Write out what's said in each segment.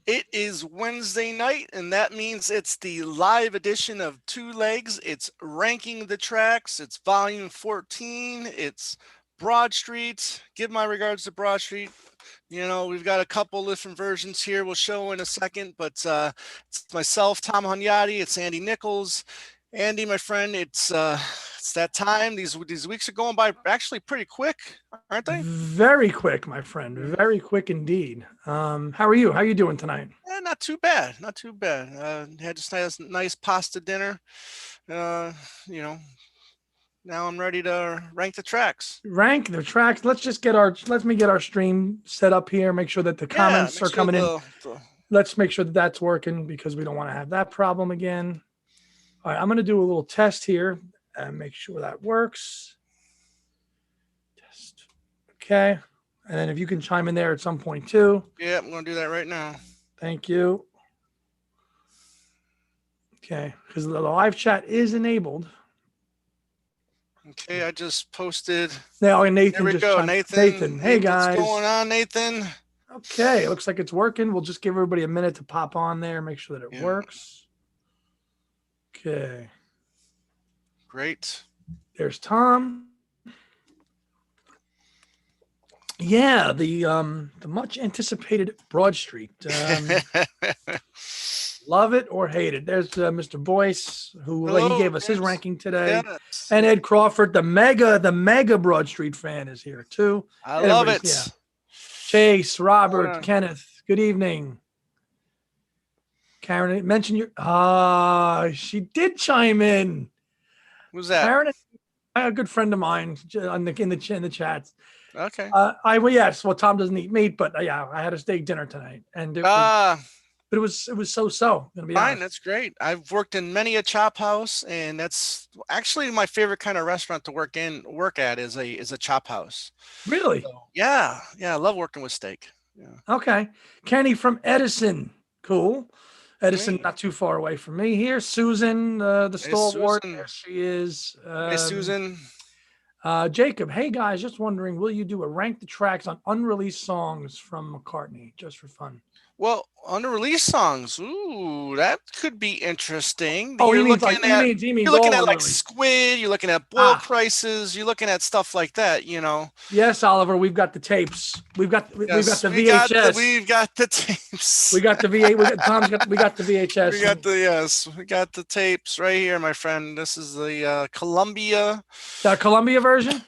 It is Wednesday night, and that means it's the live edition of Two Legs. It's Ranking the Tracks. It's volume 14. It's Broad Street. Give my regards to Broad Street. You know, we've got a couple different versions here we'll show in a second, but it's myself, Tom Hunyadi. It's Andy Nichols. Andy, my friend, it's that time. These weeks are going by actually pretty quick, aren't they? Very quick, my friend. Very quick indeed. How are you? How are you doing tonight? Not too bad. Not too bad. Had just nice pasta dinner. Uh, you know, now I'm ready to rank the tracks. Rank the tracks. Let me get our stream set up here. Make sure that the comments are coming in. Let's make sure that that's working because we don't want to have that problem again. All right, I'm going to do a little test here and make sure that works. Test. Okay. And then if you can chime in there at some point too. Yeah, I'm going to do that right now. Thank you. Okay, because the live chat is enabled. Okay, I just posted. Now, Nathan. There we go, Nathan. Hey, guys. What's going on, Nathan? Okay, it looks like it's working. We'll just give everybody a minute to pop on there, make sure that it works. Okay. Great. There's Tom. Yeah, the much anticipated Broad Street. Love it or hate it. There's Mr. Boyce, who he gave us his ranking today. Yes. And Ed Crawford, the mega Broad Street fan, is here too. I love it. Yeah. Chase, Robert, Kenneth, good evening. Karen mentioned your she did chime in. Who's that? Karen, a good friend of mine in the chats. Okay. Well, Tom doesn't eat meat, but I had a steak dinner tonight, and it was so. Gonna be fine. honest. That's great. I've worked in many a chop house, and that's actually my favorite kind of restaurant to work at is a chop house. Really? So, yeah. I love working with steak. Yeah. Okay. Kenny from Edison. Cool. Edison, not too far away from me here. Susan, the stalwart. There she is. Hey, Susan. Jacob, hey guys, just wondering, will you do a rank the tracks on unreleased songs from McCartney, just for fun? Well, unreleased songs, ooh, that could be interesting. Oh, you're looking at like Squid, you're looking at Boil Prices, you're looking at stuff like that, you know. Yes, Oliver, we've got the tapes. We've got the VHS. We've got the tapes. We got the VHS. We got we got the tapes right here, my friend. This is the Columbia. The Columbia version?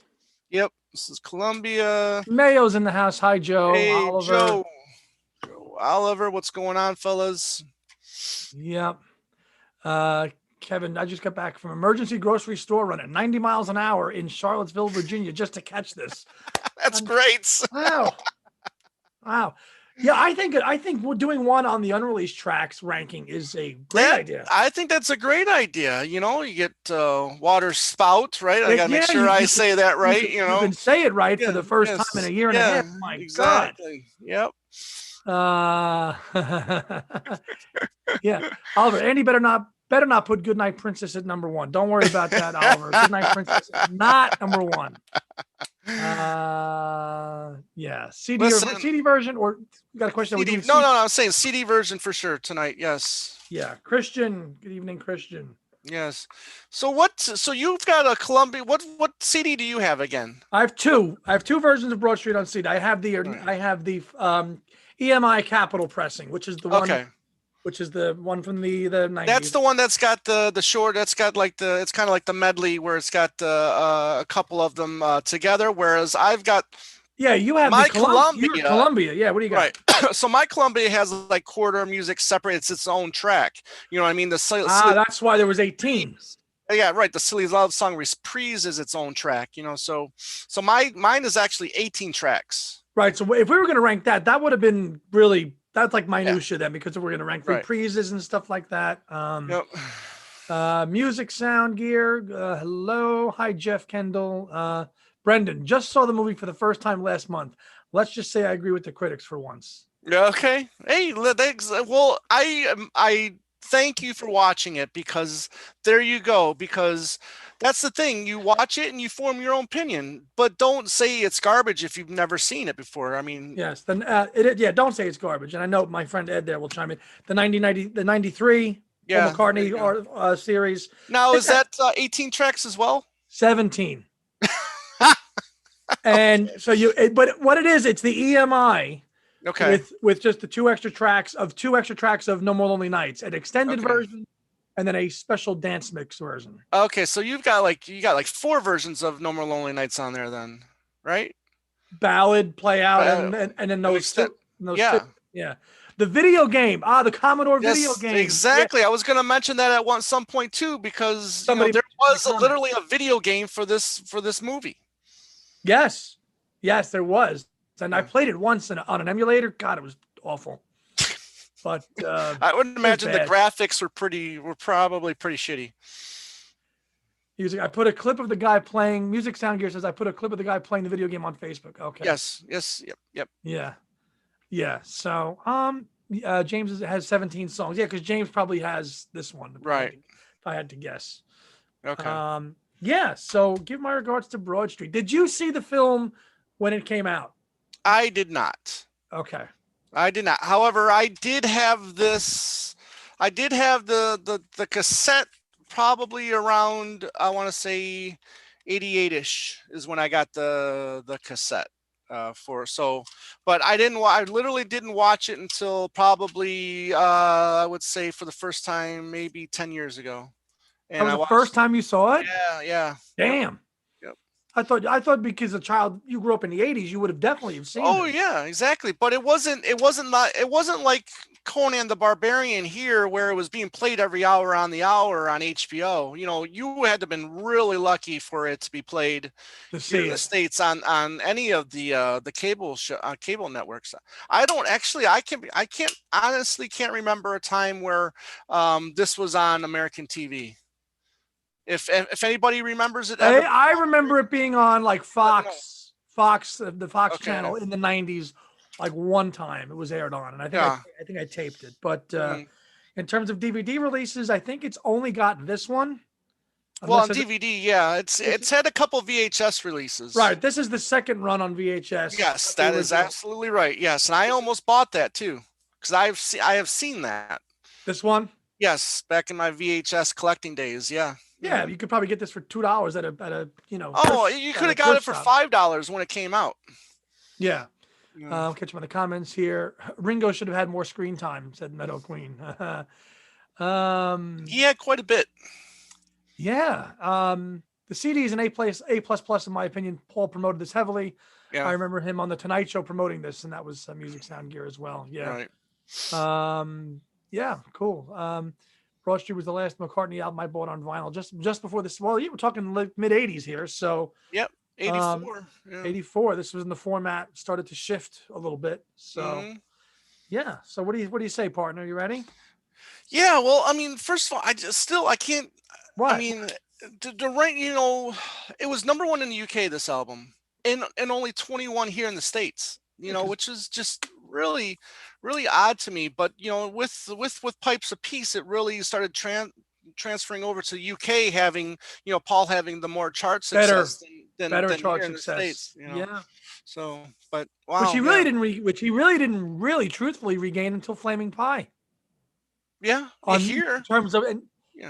Yep, this is Columbia. Mayo's in the house. Hi, Joe. Hey, Oliver. Joe. Oliver, what's going on, fellas? Yep. Kevin, I just got back from emergency grocery store run at 90 miles an hour in Charlottesville, Virginia, just to catch this. That's great. Wow. Yeah, I think we're doing one on the unreleased tracks ranking is a great idea. I think that's a great idea. You know, you get Water Spout, right? I got to make sure I say that right. You know, you can say it right for the first time in a year and a half. My exactly. God. Yep. Yeah, Oliver. Andy better not put Goodnight Princess at number one. Don't worry about that, Oliver. Goodnight Princess is not number one. Yeah, CD version, or you got a question? CD, no, I'm saying CD version for sure tonight. Yes. Yeah, Christian. Good evening, Christian. Yes. So you've got a Columbia. What CD do you have again? I have two versions of Broad Street on CD. I have the EMI Capital pressing, which is the one. Okay. Which is the one from the 90s. That's the one that's got the short. That's got like it's kind of like the medley where it's got a couple of them together. Whereas I've got. Yeah, you have my Columbia. Yeah, what do you got? Right. So my Columbia has like quarter music separate. It's its own track. You know what I mean? That's why there was 18. Yeah, right. The Silly Love Song Reprise is its own track. You know, so mine is actually 18 tracks. Right. So if we were going to rank that would have been really. That's like minutia then, because we're going to rank reprises and stuff like that. Music sound gear. Hello. Hi, Jeff Kendall. Brendan, just saw the movie for the first time last month. Let's just say I agree with the critics for once. Okay. Hey, well, I thank you for watching it, because there you go. Because that's the thing. You watch it and you form your own opinion, but don't say it's garbage if you've never seen it before. I mean, yes, then don't say it's garbage. And I know my friend Ed there will chime in. The 93 Paul yeah, there you go. McCartney series. Now, is that 18 tracks as well? 17. And Okay. so but what it is, it's the EMI. Okay. With just the two extra tracks of No More Lonely Nights, an extended Okay. version, and then a special dance mix version. Okay, so you got like 4 versions of No More Lonely Nights on there then, right? Ballad, play out, Uh, and then an those extent, two, those two, yeah. yeah. The video game, the Commodore video Yes, game. exactly. Yeah. I was going to mention that at some point too, because Somebody there in the was comments. literally a video game for this movie. Yes, there was, and I Yeah. played it once on an emulator. God, it was awful. But I would imagine the graphics were probably pretty shitty. I put a clip of the guy playing. Music Sound Gear says I put a clip of the guy playing the video game on Facebook. Okay. Yes. Yep. Yeah. So, James has 17 songs. Yeah, because James probably has this one. Right. If I had to guess. Okay. Yeah. So, give my regards to Broad Street. Did you see the film when it came out? I did not. Okay. I did not. However, I did have this. I did have the cassette probably around, I want to say 88ish is when I got the cassette but I literally didn't watch it until probably I would say for the first time maybe 10 years ago. And that was the first time you saw it? Yeah. Damn. Yep. I thought because a child, you grew up in the 80s, you would have definitely seen it. Oh yeah, exactly. But it wasn't like Conan the Barbarian here, where it was being played every hour on the hour on HBO. You had to have been really lucky for it to be played here in the States on any of the cable networks. I can't remember a time where this was on American TV. If anybody remembers it, I remember it being on like the Fox channel in the 90s, like one time it was aired on, and I think I taped it. But in terms of DVD releases, I think it's only got this one. Well, on DVD, yeah, it's had a couple VHS releases. Right, this is the second run on VHS. Yes, that is absolutely right. Yes, and I almost bought that too, because I have seen that. This one? Yes, back in my VHS collecting days. Yeah. Yeah, you could probably get this for $2 at a Oh, you could have got it for $5 when it came out. Yeah. Catch him in the comments here. Ringo should have had more screen time, said Meadow Queen. He had quite a bit. Yeah. The CD is an A++ in my opinion. Paul promoted this heavily. Yeah. I remember him on the Tonight Show promoting this, and that was Music Sound Gear as well. Yeah. Right. Yeah. Cool. Broad Street was the last McCartney album I bought on vinyl just before this. Well, we're talking mid 80s here. So yep, 84. 84. This was in the format started to shift a little bit. So yeah. So what do you say, partner? You ready? Yeah. Well, I mean, first of all, I can't. What? I mean, the right. It was number 1 in the UK. This album, and only 21 here in the States. Which is just really odd to me. But with Pipes of Peace, it really started transferring over to the UK, having Paul having the more chart success than chart here in the States. Yeah. So, but wow, which he really didn't really truthfully regain until Flaming Pie. Yeah, in terms of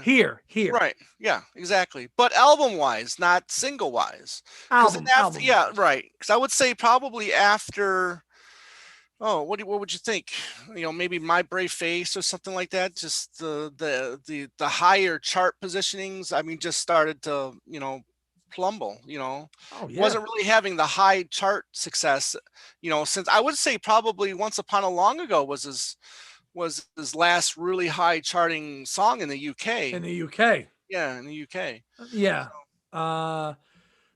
here. Right. Yeah, exactly. But album-wise, not single-wise. Album. Yeah, right. Because I would say probably after. Oh, what would you think? Maybe My Brave Face or something like that. Just the higher chart positionings. I mean, just started to plumble. Wasn't really having the high chart success. Since I would say probably Once Upon a Long Ago was his last really high charting song in the UK. In the UK. Yeah, in the UK. Yeah.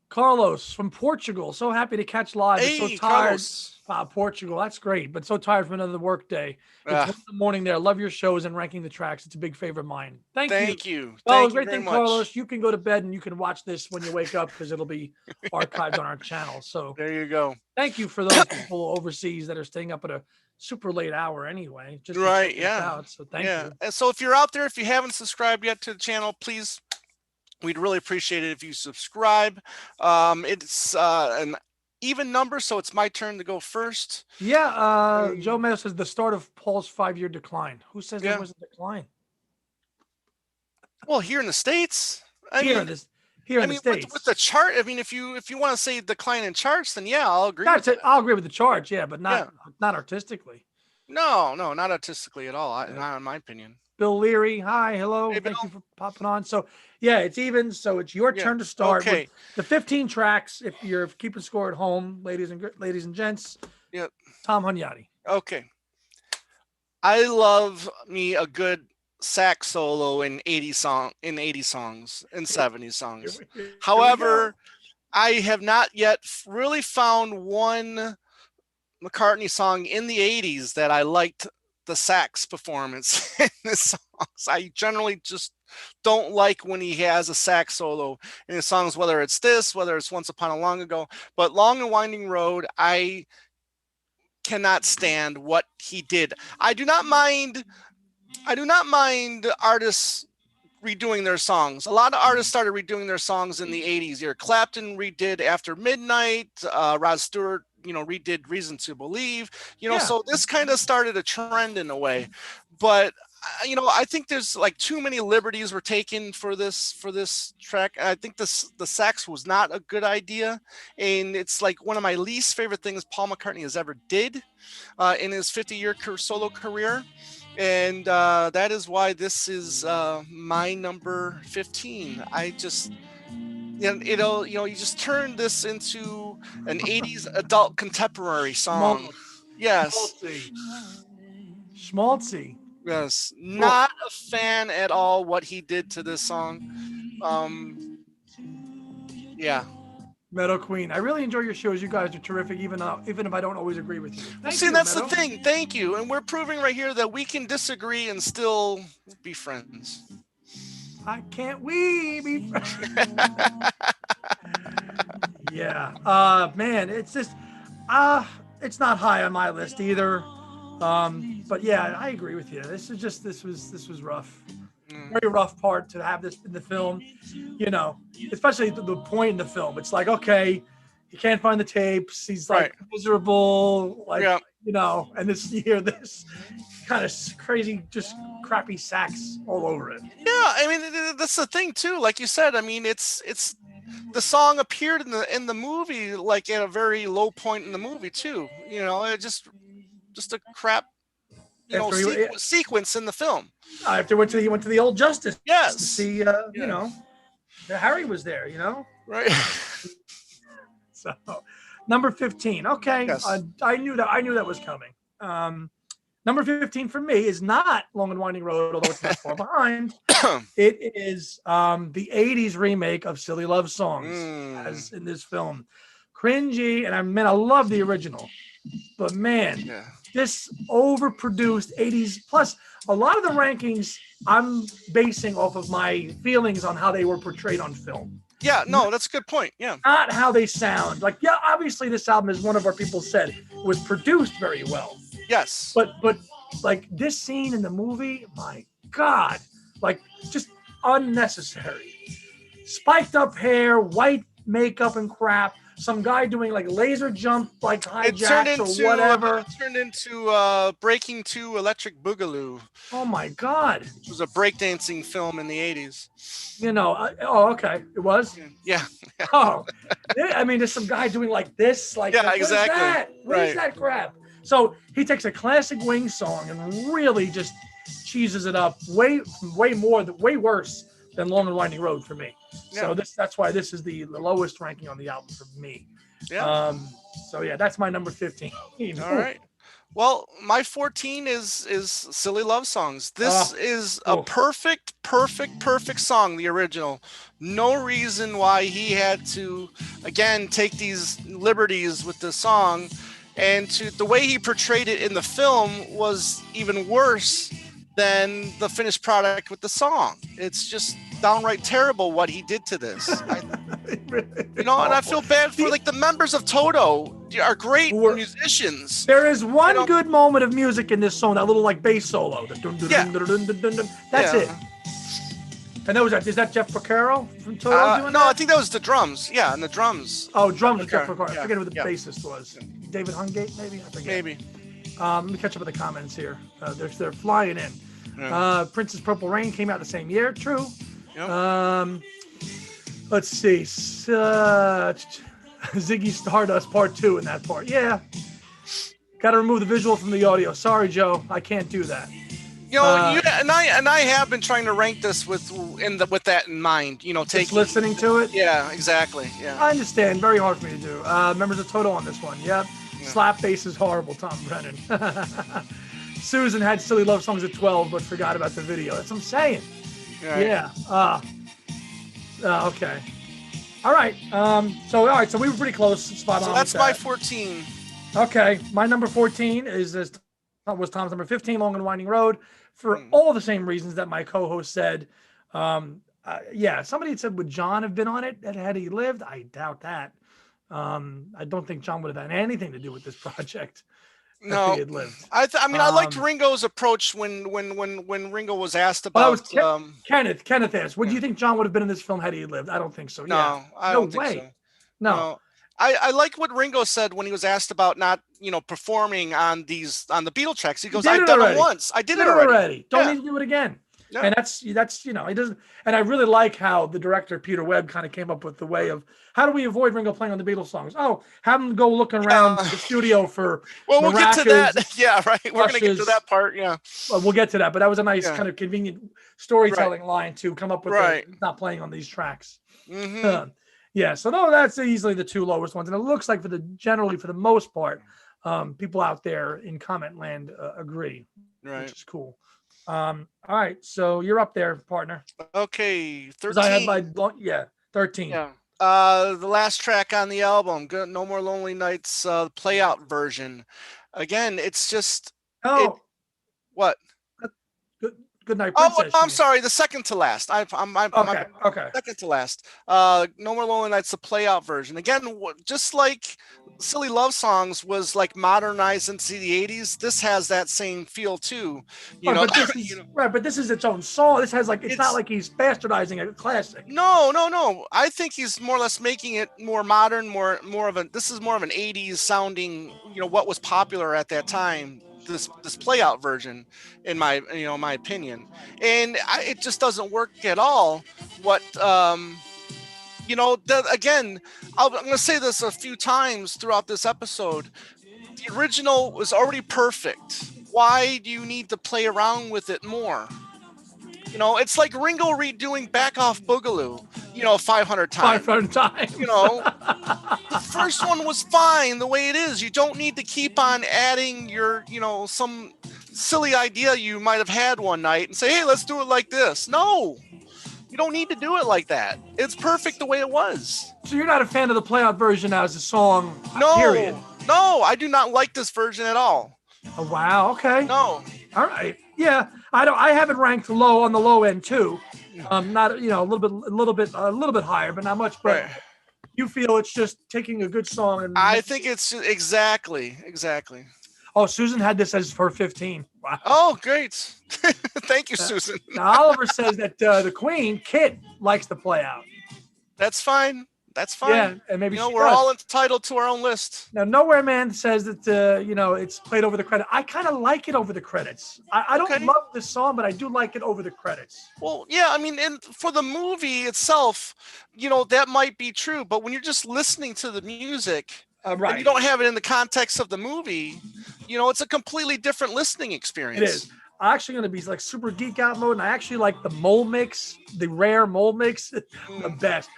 Carlos from Portugal. So happy to catch live. But so Hey, tired. Carlos. Portugal. That's great. But so tired from another work day. It's 1 a.m. there. Love your shows and ranking the tracks. It's a big favorite of mine. Thank you. Well, Thank you great very thing, much. Carlos. You can go to bed and you can watch this when you wake up because it'll be archived on our channel. So there you go. Thank you for those people overseas that are staying up at a super late hour anyway, just to check this out. So thank you. And so if you're out there, if you haven't subscribed yet to the channel, please, we'd really appreciate it if you subscribe. It's an even number, so it's my turn to go first. Yeah, Joe Mayo says the start of Paul's 5-year decline. Who says there was a decline? Well, here in the States, Here in the States. With the chart, I mean, if you want to say decline in charts, then yeah, I'll agree. I'll agree with the charts, yeah, but not artistically. No, not artistically at all. Not in my opinion. Bill Leary, hi, hello, thank you for popping on. So yeah, it's even. So it's your turn to start with the 15 tracks. If you're keeping score at home, ladies and gents. Yep. Tom Hunyadi. Okay. I love me a good sax solo in 80 songs and 70 songs. However, I have not yet really found one McCartney song in the 80s that I liked the sax performance in the songs. I generally just don't like when he has a sax solo in his songs, whether it's Once Upon a Long Ago, but Long and Winding Road, I cannot stand what he did. I do not mind artists redoing their songs. A lot of artists started redoing their songs in the 80s. Eric Clapton redid After Midnight. Rod Stewart, redid Reason to Believe. So this kind of started a trend in a way. But I think there's like too many liberties were taken for this track. I think the sax was not a good idea, and it's like one of my least favorite things Paul McCartney has ever did in his 50-year solo career. And that is why this is my number 15. I just, you just turn this into an 80s adult contemporary song. Yes. Schmaltzy. Yes. Not a fan at all what he did to this song. Yeah. Meadow Queen. I really enjoy your shows. You guys are terrific, even if I don't always agree with you. That's the thing. Thank you. And we're proving right here that we can disagree and still be friends. Why can't we be friends? Yeah. Man, it's just it's not high on my list either. But yeah, I agree with you. This was rough. Very rough part to have this in the film, especially the point in the film. It's like, okay, he can't find the tapes. He's like miserable, and you hear this kind of crazy, just crappy sax all over it. Yeah, I mean, that's the thing too. Like you said, I mean, it's the song appeared in the movie like at a very low point in the movie too. It just a crap. Sequence in the film. After he went to the Old Justice. Yes. To see, Harry was there. Right. So, number 15. Okay. Yes. I knew that was coming. Number 15 for me is not Long and Winding Road, although it's not far behind. It is the 80s remake of Silly Love Songs, as in this film. Cringy, and I love the original. But man, this overproduced 80s, plus a lot of the rankings I'm basing off of my feelings on how they were portrayed on film. Yeah, no, that's a good point. Yeah. Not how they sound. Like, yeah, obviously this album, as one of our people said, was produced very well. Yes. But like this scene in the movie, my God, like just unnecessary. Spiked up hair, white makeup and crap. Some guy doing like laser jump, like hijacks or whatever. It turned into Breaking 2 Electric Boogaloo. Oh my God. Which was a breakdancing film in the 80s. Okay. It was? Yeah. Oh, I mean, there's some guy doing like this. Like, yeah, what exactly. Is that? What is that crap? So he takes a classic Wings song and really just cheeses it up way worse than Long and Winding Road for me. Yeah. So that's why this is the lowest ranking on the album for me. Yeah. So yeah, that's my number 15. All right. Well, my 14 is Silly Love Songs. This is a perfect song, the original. No reason why he had to again take these liberties with the song, and to the way he portrayed it in the film was even worse than the finished product with the song. It's just downright terrible what he did to this. And I feel bad for like the members of Toto are great musicians. There is one good moment of music in this song, that little like bass solo. That's it. And is that Jeff Porcaro from Toto doing no, that? I think that was the drums. Yeah, and the drums. Oh, drums with Jeff Porcaro. I forget who the bassist was. David Hungate, maybe? I forget. Maybe. Let me catch up with the comments here. They're flying in. Yeah. Princess Purple Rain came out the same year. True. Yep. Let's see. Ziggy Stardust Part 2 in that part. Yeah. Got to remove the visual from the audio. Sorry, Joe. I can't do that. And I have been trying to rank this with that in mind. Just listening to it. Yeah, exactly. Yeah. I understand. Very hard for me to do. Members of Toto on this one. Yep. Yeah. Slap bass is horrible. Tom Brennan. Susan had Silly Love Songs at 12, but forgot about the video. That's what I'm saying. Right. Yeah. Okay. All right. So we were pretty close. Spot on. So that's my 14. Okay. My number 14 was Tom's number 15, Long and Winding Road, for all the same reasons that my co-host said. Somebody had said, would John have been on it had he lived? I doubt that. I don't think John would have had anything to do with this project. No, he had lived. I liked Ringo's approach when Ringo was asked about. Kenneth asked, "Would you think John would have been in this film had he lived?" I don't think so. No, I don't think so. No. I like what Ringo said when he was asked about not, performing on the Beatle tracks. He goes, "I've done it once. I did it already. Don't need to do it again." Yeah. And that's he doesn't. And I really like how the director Peter Webb kind of came up with the way of how do we avoid Ringo playing on the Beatles songs? Oh, have him go looking around the studio for. Well, we'll get to that. Yeah, right. We're going to get to that part. Yeah. Well, we'll get to that, but that was a nice kind of convenient storytelling line to come up with. Not playing on these tracks. Mm-hmm. So no, that's easily the two lowest ones, and it looks like for the most part, people out there in comment land agree, which is cool. All right, so you're up there, partner. Okay, 13. I had 13. Yeah. The last track on the album, No More Lonely Nights, play out version. Again, it's just what? Good Night Princess. Oh, I'm sorry, the second to last. Okay. Second to last. No More Lonely Nights, the play out version. Again, just like Silly Love Songs was like modernized into the 80s, this has that same feel too. But this is its own song. This has it's not like he's bastardizing a classic. No. I think he's more or less making it more modern, this is more of an 80s sounding, what was popular at that time. This play out version, in my opinion, and it just doesn't work at all. Again, I'm going to say this a few times throughout this episode. The original was already perfect. Why do you need to play around with it more? It's like Ringo redoing Back Off Boogaloo, 500 times. 500 times. The first one was fine the way it is. You don't need to keep on adding your, some silly idea you might have had one night and say, hey, let's do it like this. No, you don't need to do it like that. It's perfect the way it was. So you're not a fan of the play out version as a song, period? No, I do not like this version at all. Oh, wow. Okay. No. All right. Yeah, I have it ranked low on the low end too. Not a little bit higher, but not much. But you feel it's just taking a good song and I think it's exactly. Oh, Susan had this as her 15. Wow. Oh, great. Thank you, Susan. Now Oliver says that the Queen Kit likes to play out. That's fine. Yeah, and maybe we're all entitled to our own list. Now, Nowhere Man says that it's played over the credit. I kind of like it over the credits. I don't love this song, but I do like it over the credits. Well, yeah, and for the movie itself, that might be true. But when you're just listening to the music, and you don't have it in the context of the movie, it's a completely different listening experience. It is. I'm actually going to be like super geek out mode, and I actually like the mole mix, the rare mole mix, the best.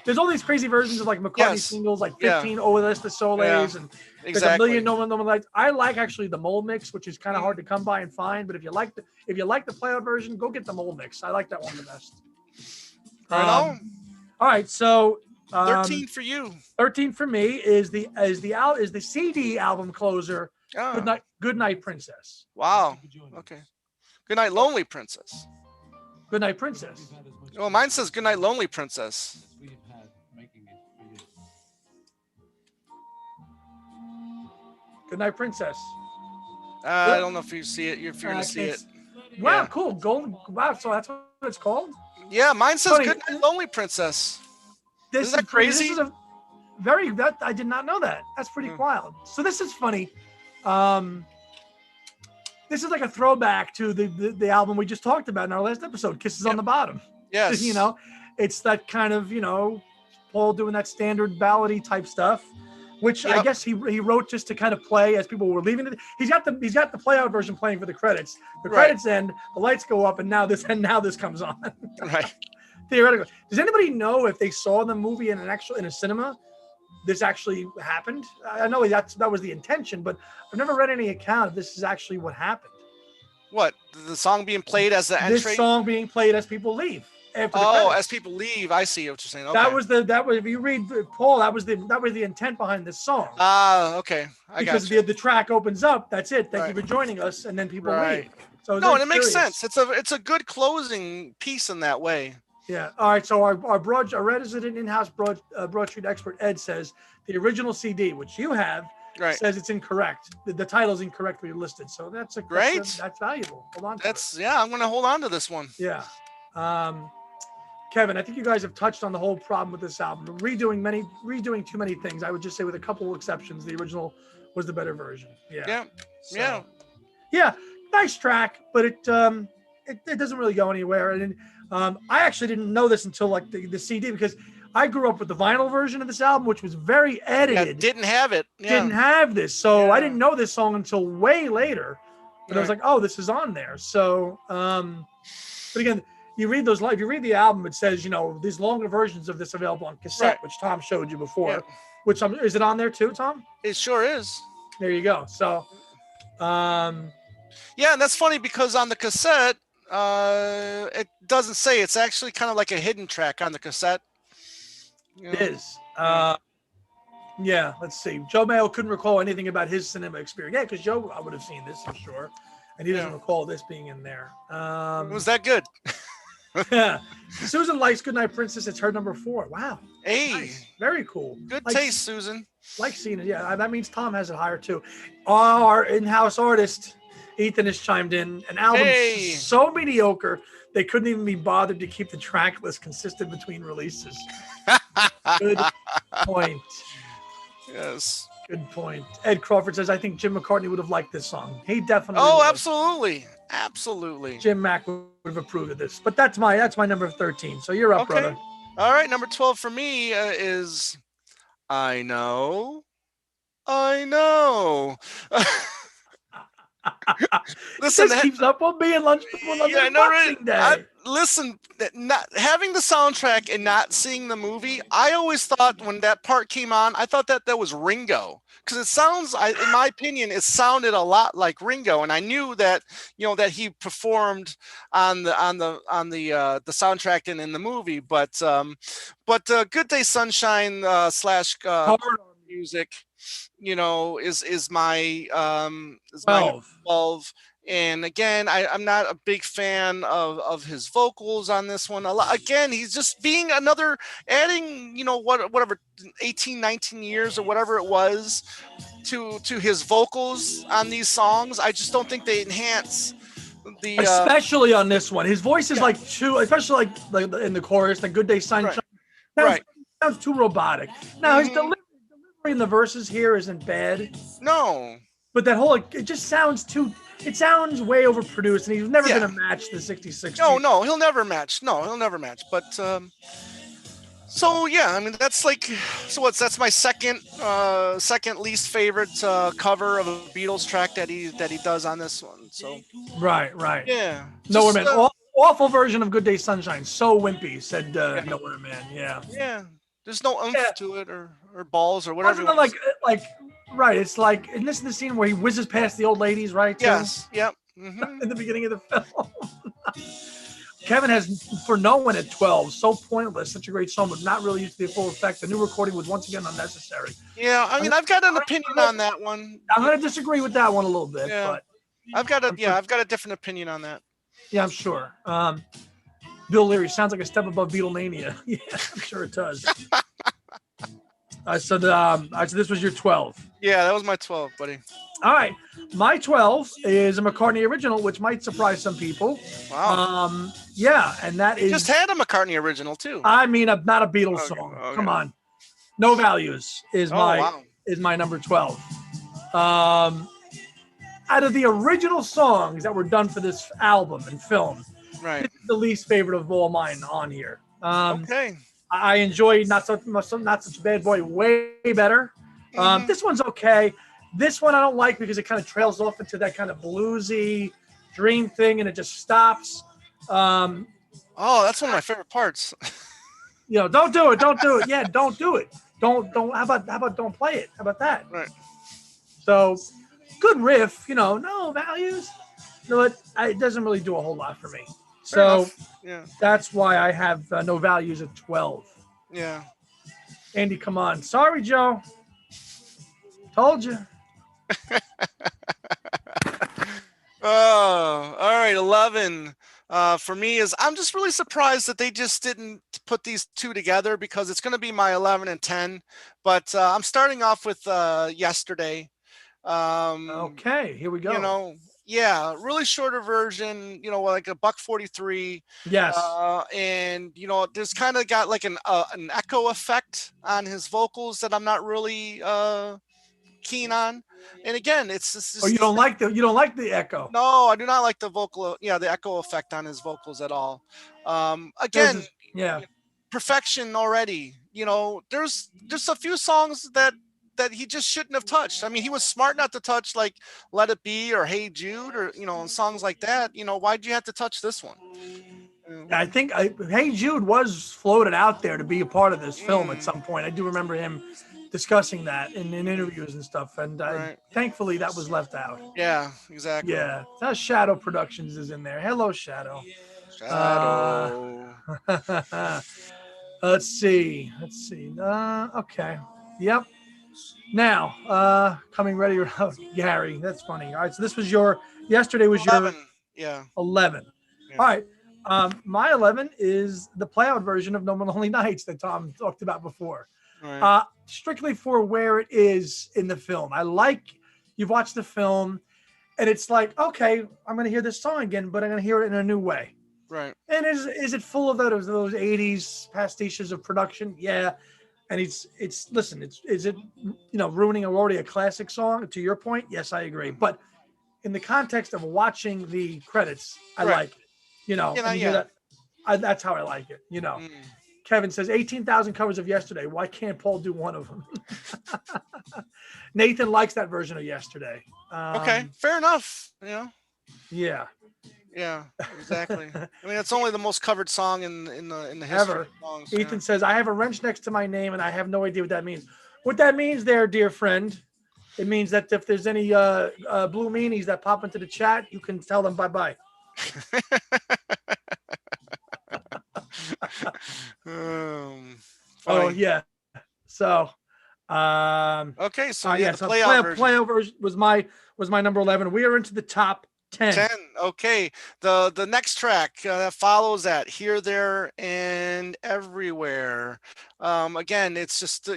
There's all these crazy versions of like McCartney singles, like 15 Over the Soles, and Exactly. There's a million Northern Lights. I like actually the mole mix, which is kind of hard to come by and find. But if you like the playout version, go get the mole mix. I like that one the best. Right on. All right, so 13 for you. 13 for me is the CD album closer. Good night, Princess. Wow. Okay. Good night, Lonely Princess. Good night, Princess. Well, mine says Good night, Lonely Princess. Good night, Princess. I don't know if you see it. If you're gonna see it. Wow, cool. Golden. Wow, so that's what it's called. Yeah, mine says Good night, Lonely Princess. Isn't that crazy? This is a that I did not know that. That's pretty wild. So this is funny. This is like a throwback to the album we just talked about in our last episode, Kisses on the Bottom. Yes. You know, it's that kind of, Paul doing that standard ballady type stuff, which I guess he wrote just to kind of play as people were leaving it. He's got the play out version playing for the credits. The credits end, the lights go up, and now this comes on. Right. Theoretically. Does anybody know if they saw the movie in a cinema? This actually happened. I know that was the intention, but I've never read any account if this is actually what happened. What, the song being played as the entry? This song being played as people leave. As people leave. I see what you're saying. Okay. That was if you read Paul, that was the intent behind this song. Okay. Because the track opens up. That's it. Thank you for joining us, and then people leave. So and it makes sense. It's a good closing piece in that way. Yeah. All right. So our resident in-house Broad Street expert Ed says the original CD, which you have, says it's incorrect. The title's incorrectly listed. So that's great. That's valuable. Hold on. I'm going to hold on to this one. Yeah. Kevin, I think you guys have touched on the whole problem with this album. Redoing too many things. I would just say, with a couple of exceptions, the original was the better version. Yeah. Yeah. Nice track, but it doesn't really go anywhere. And I actually didn't know this until like the CD, because I grew up with the vinyl version of this album, which was very edited. Yeah, didn't have it. Yeah. Didn't have this. So I didn't know this song until way later. But I was like, oh, this is on there. So, but again, you read the album, it says, these longer versions of this available on cassette, which Tom showed you before. Yeah. Which is it on there too, Tom? It sure is. There you go. So, and that's funny because on the cassette, it doesn't say. It's actually kind of like a hidden track on the cassette. It is. Let's see. Joe Mayo couldn't recall anything about his cinema experience. Yeah, because Joe, I would have seen this for sure. And he doesn't recall this being in there. Was that good? Yeah. Susan likes Goodnight Princess. It's her number 4. Wow. Hey. Nice. Very cool. Good taste, Susan. Like seeing it. Yeah, that means Tom has it higher too. Our in-house artist, Ethan, has chimed in. An album so mediocre, they couldn't even be bothered to keep the track list consistent between releases. Good point. Yes. Good point. Ed Crawford says, I think Jim McCartney would have liked this song. He definitely would. Absolutely. Absolutely. Jim Mack would have approved of this. But that's my number 13. So you're up, brother. All right. Number 12 for me is I Know. Listen, this keeps up on being lunch before Boxing Day. Listen, not having the soundtrack and not seeing the movie, I always thought when that part came on, I thought that was Ringo, because it sounds, in my opinion, it sounded a lot like Ringo, and I knew that that he performed on the soundtrack and in the movie, but Good Day Sunshine / music, is my 12. And again, I'm not a big fan of his vocals on this one. Again, he's just being adding, whatever, 18, 19 years or whatever it was to his vocals on these songs. I just don't think they enhance especially on this one. His voice is like too, especially like in the chorus, the Good Day Sunshine. Sounds too robotic. Now his delivery in the verses here isn't bad. No. But that whole, it just sounds it sounds way overproduced, and he's never going to match the 66. No, he'll never match. But, that's that's my second least favorite cover of a Beatles track that he does on this one. So. Right. Yeah. Nowhere Man. Awful version of Good Day Sunshine. So wimpy, said Nowhere Man. Yeah. Yeah. There's no oomph to it or balls or whatever. Wasn't it like Right. It's like, and this is the scene where he whizzes past the old ladies, right? Too? Yes. Yep. In the beginning of the film. Kevin has For No One at 12. So pointless. Such a great song, but not really used to the full effect. The new recording was once again unnecessary. Yeah. I mean, I've got an opinion on that one. I'm going to disagree with that one a little bit, Yeah. but I've got a different opinion on that. Yeah, I'm sure. Bill Leary sounds like a step above Beatlemania. Yeah, I'm sure it does. So this was your 12. Yeah, that was my 12, buddy. All right. My 12 is a McCartney original, which might surprise some people. Wow. Yeah, and that is... just had a McCartney original, too. I mean, not a Beatles song. Okay. Come on. No Values is my number 12. Out of the original songs that were done for this album and film, right, this is the least favorite of all mine on here. Okay. I enjoy Not Such a Bad Boy way better. This one's okay. This one I don't like because it kind of trails off into that kind of bluesy dream thing, and it just stops. Oh, that's one of my favorite parts. Don't do it. Don't do it. Yeah, don't do it. Don't. How about don't play it? How about that? Right. So, good riff. No Values. But it doesn't really do a whole lot for me. So that's why I have No Values at 12. Yeah. Andy, come on. Sorry, Joe. Told you. Oh, all right. 11 for me is I'm just really surprised that they just didn't put these two together because it's going to be my 11 and 10. But I'm starting off with Yesterday. Okay, here we go. Yeah, really shorter version, like $1.43. Yes. And there's kind of got like an echo effect on his vocals that I'm not really keen on. And again, it's just, you don't like the echo. No, I do not like the the echo effect on his vocals at all. Again, perfection already. There's a few songs that he just shouldn't have touched. I mean, he was smart not to touch like Let It Be or Hey Jude or songs like that. Why'd you have to touch this one? I think Hey Jude was floated out there to be a part of this film at some point. I do remember him discussing that in interviews and stuff, and thankfully that was left out. Yeah, exactly. Yeah, that Shadow Productions is in there. Hello, Shadow. Let's see. Okay. Yep. Now, coming ready, Gary. That's funny. All right, so this was yesterday was 11. Your 11. Yeah. All right. My 11 is the play-out version of No More Lonely Nights that Tom talked about before. Right. Strictly for where it is in the film. You've watched the film, and it's like, okay, I'm going to hear this song again, but I'm going to hear it in a new way. Right. And is it full of those 80s pastiches of production? Yeah. And is it ruining already a classic song? To your point, yes, I agree. But in the context of watching the credits, I like it. That's how I like it. Kevin says 18,000 covers of Yesterday. Why can't Paul do one of them? Nathan likes that version of Yesterday. Okay, fair enough. Yeah. Yeah, exactly. I mean, it's only the most covered song in the history ever. Of songs. Ethan says, I have a wrench next to my name, and I have no idea what that means. What that means there, dear friend, it means that if there's any blue meanies that pop into the chat, you can tell them bye-bye. Oh, yeah. So, okay, so so playover was my number 11. We are into the top 10. Okay. The next track that follows that, Here, There, and Everywhere. Again, it's just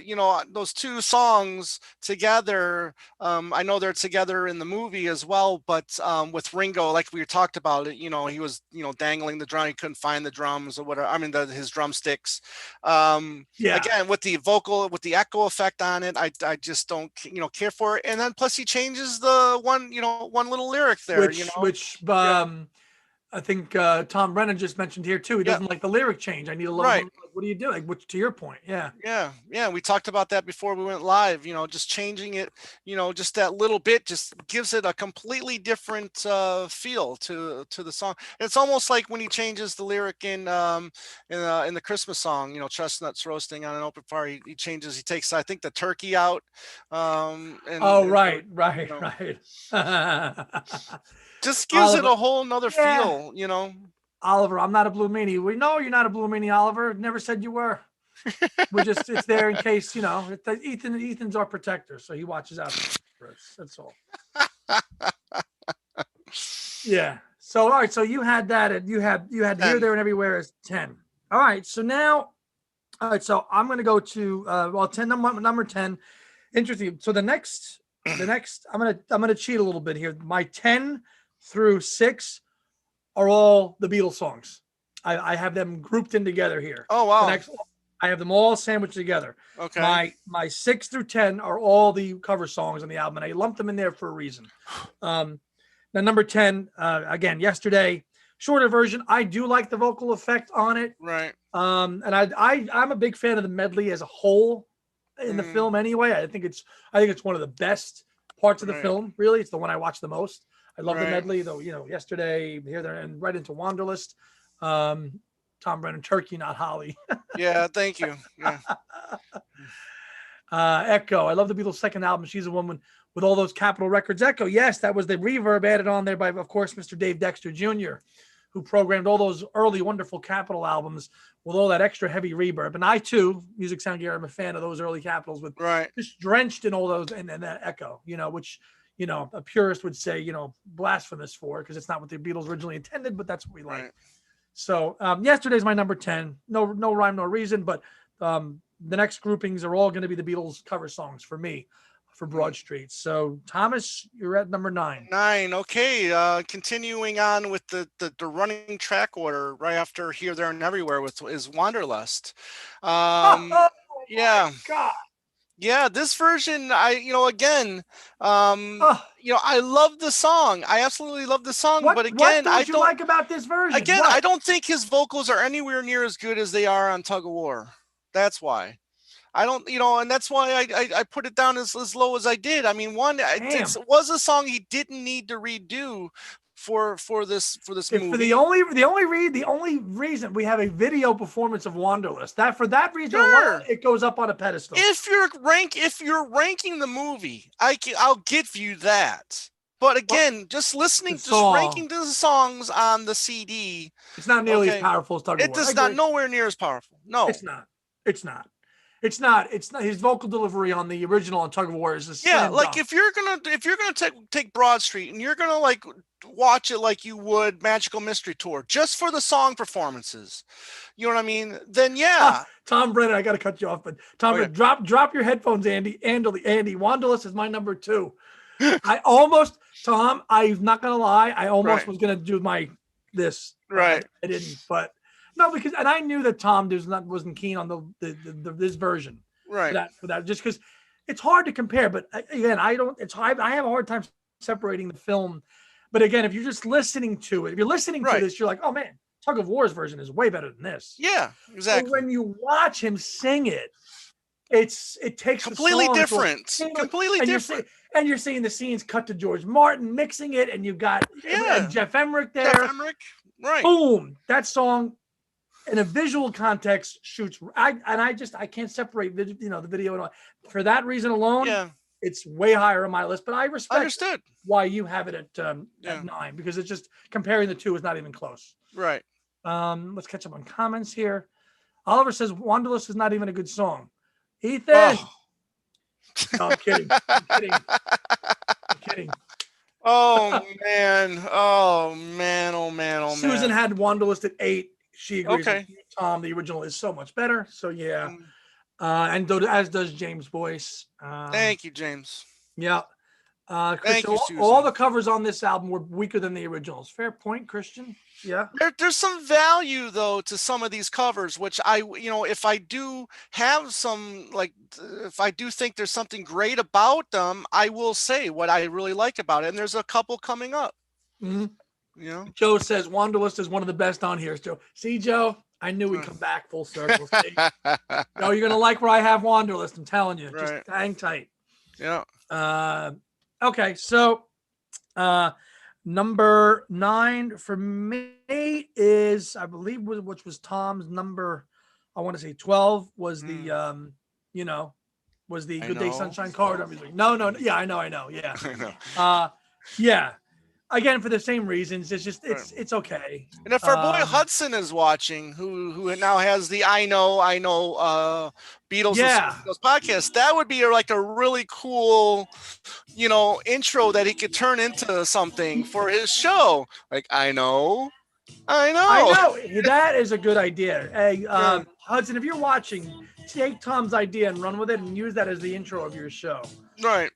those two songs together. I know they're together in the movie as well, but with Ringo, like we talked about it, he was dangling the drum, he couldn't find the drums or whatever. I mean his drumsticks. Again, with the echo effect on it, I just don't care for it. And then plus he changes the one little lyric there, which I think Tom Brennan just mentioned here too. He doesn't like the lyric change. I need a little bit what do you do? Like, which, to your point, yeah. Yeah. We talked about that before we went live. Just changing it. Just that little bit just gives it a completely different feel to the song. It's almost like when he changes the lyric in the Christmas song. Chestnuts roasting on an open fire. He changes. He takes, I think, the turkey out. Right. Just gives it a whole nother feel. Oliver, I'm not a blue meanie. We know you're not a blue meanie, Oliver. Never said you were. It's there in case, Ethan's our protector, so he watches out for us. That's all. Yeah. So, all right. So you had that, and you had Here, There, and Everywhere as 10. All right. So now, all right. So I'm going to go to 10, number 10. Interesting. So the next, I'm gonna cheat a little bit here. My 10 through 6 are all the Beatles songs. I have them grouped in together here. Oh wow! I have them all sandwiched together. Okay. My 6 through 10 are all the cover songs on the album, and I lumped them in there for a reason. Now number 10, again, Yesterday, shorter version. I do like the vocal effect on it. Right. And I'm a big fan of the medley as a whole in the film. Anyway, I think it's one of the best parts of the film. Really, it's the one I watch the most. I love the medley, though. Yesterday, Here, There, and right into Wanderlust. Tom Brennan, Turkey, Not Holly. Yeah, thank you. Yeah. Echo. I love the Beatles' second album, She's a Woman, with all those Capitol Records. Echo. Yes, that was the reverb added on there by, of course, Mr. Dave Dexter Jr., who programmed all those early wonderful Capitol albums with all that extra heavy reverb. And I, too, Music Sound Gear, I'm a fan of those early Capitols with just drenched in all those and that echo, which, a purist would say, blasphemous for, because it's not what the Beatles originally intended, but that's what we like. So Yesterday's my number 10. No rhyme, no reason, but the next groupings are all going to be the Beatles cover songs for me for Broad Street. So Thomas, you're at number 9. 9. Okay. Continuing on with the running track order right after Here, There, and Everywhere is Wanderlust. God. Yeah, this version, I love the song. I absolutely love the song. But again, what don't you like about this version? Again, I don't think his vocals are anywhere near as good as they are on Tug of War. That's why. I don't, and that's why I put it down as low as I did. I mean, it was a song he didn't need to redo for this movie. For the only reason we have a video performance of Wanderlust, for that reason alone, it goes up on a pedestal. If you're ranking the movie, I'll give you that. But again, just ranking the songs on the CD, it's not nearly as powerful as Tug of War. It is not nowhere near as powerful. No, it's not. It's not his vocal delivery on the original on Tug of War is the same. Yeah, like if you're gonna take Broad Street and you're gonna like watch it like you would Magical Mystery Tour just for the song performances, you know what I mean? Then yeah. Tom Brennan, I got to cut you off, but Tom, drop your headphones, Andy. Andy, Wanderlust is my number 2. I'm not gonna lie, I almost was gonna do this. Right. I didn't, but. No, because I knew that Tom wasn't keen on this version, right? For that, just because it's hard to compare. But again, I have a hard time separating the film. But again, if you're just listening to it, if you're listening to this, you're like, oh man, Tug of War's version is way better than this. Yeah, exactly. But when you watch him sing it, it takes completely different, completely different. And you're seeing the scenes cut to George Martin mixing it, and you've got Jeff Emmerich there. Jeff Emmerich, right? Boom, that song. In a visual context, shoots. I can't separate the video and all. For that reason alone, it's way higher on my list. But I respect why you have it at 9, because it's just comparing the two is not even close. Right. Let's catch up on comments here. Oliver says Wanderlust is not even a good song. Ethan. No, I'm kidding. I'm kidding. Oh man. Oh man. Susan had Wanderlust at 8. She agrees with you, Tom. The original is so much better. So yeah, and as does James Boyce. Thank you, James. Yeah, Christian, all the covers on this album were weaker than the originals. Fair point, Christian. Yeah, there's some value though to some of these covers, which if I do have some if I do think there's something great about them, I will say what I really like about it. And there's a couple coming up. Mm-hmm. Joe says Wanderlust is one of the best on here. Joe, see, Joe, I knew we'd come back full circle. No, you're gonna like where I have Wanderlust. I'm telling you. Just hang tight. Yeah. Okay, so number 9 for me is, I believe, which was Tom's number. I want to say 12 was the was the Good Day Sunshine corridor music. No, yeah, I know, yeah. I know. Yeah. Again, for the same reasons. It's just it's okay. And if our boy Hudson is watching, who now has the I know Beatles Beatles podcast, that would be like a really cool, intro that he could turn into something for his show. Like I know. That is a good idea. Hey, Hudson, if you're watching, take Tom's idea and run with it and use that as the intro of your show. Right.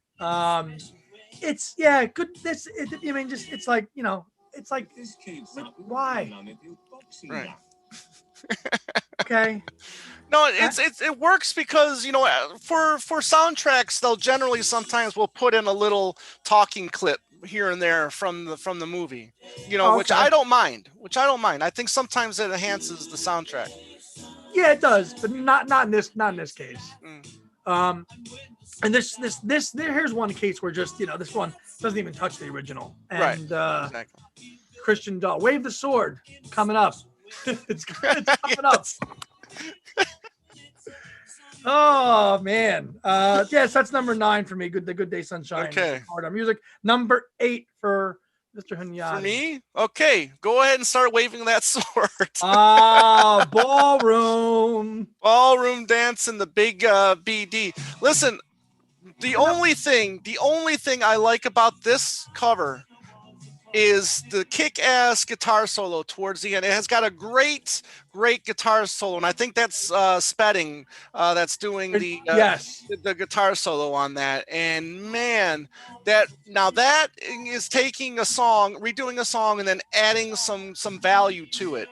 It's good. It's like, it's like, why? Right. Okay. No, it works because for soundtracks they'll generally sometimes will put in a little talking clip here and there from the movie, which I don't mind. I think sometimes it enhances the soundtrack. Yeah, it does, but not in this case. And this here's one case where just this one doesn't even touch the original. And exactly. Christian Doll, Wave the Sword, coming up. it's coming up. Oh man, yes, that's number 9 for me. The Good Day Sunshine. Okay. Hard on music. Number 8 for Mr. Hunyadi. For me, okay, go ahead and start waving that sword. Ballroom dance in the big BD. Listen, the only thing I like about this cover is the kick-ass guitar solo towards the end. It has got a great guitar solo, and I think that's Spedding that's doing the guitar solo on that. And man, that is taking a song, redoing a song, and then adding some value to it.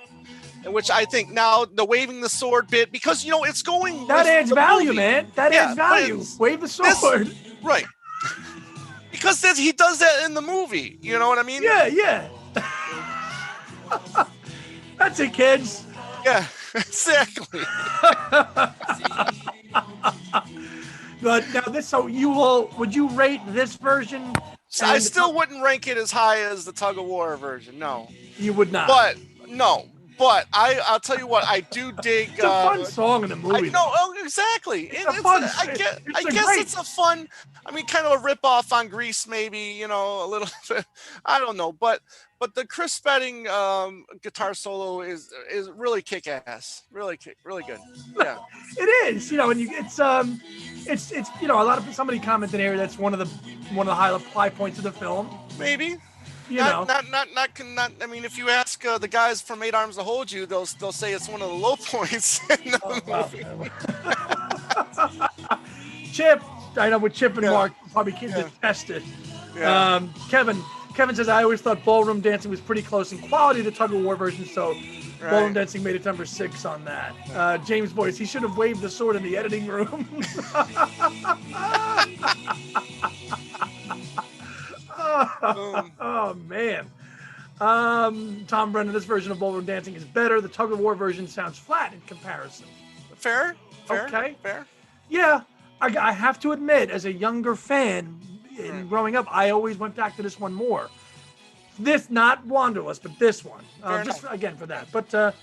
Which I think now the waving the sword bit, because it's going. That adds value, man. That adds value. Wave the sword. Right. Because he does that in the movie. You know what I mean? Yeah. That's it, kids. Yeah, exactly. But now would you rate this version? I still wouldn't rank it as high as the Tug of War version. No. You would not. But I'll tell you what, I do dig. It's a fun song in the movie. Exactly. I guess it's a fun. Kind of a rip off on Grease, maybe. A little bit. I don't know, but the Chris Spedding guitar solo is really kick ass. Really good. Yeah. It is. It's a lot of somebody commented here that's one of the high points of the film. Maybe. Not. If you ask the guys from 8 Arms to Hold You, they'll say it's one of the low points in the movie. Chip, I know with Chip and Mark probably can't detest it. Yeah. Kevin says, I always thought ballroom dancing was pretty close in quality to the Tug of War version, so ballroom dancing made it number 6 on that. James Boyce, he should have waved the sword in the editing room. Oh man. Tom Brennan, this version of ballroom dancing is better. The Tug of War version sounds flat in comparison. Fair. Okay. Fair. Yeah, I have to admit, as a younger fan, in growing up, I always went back to this one more. This, not Wanderlust, but this one. Just again for that. But all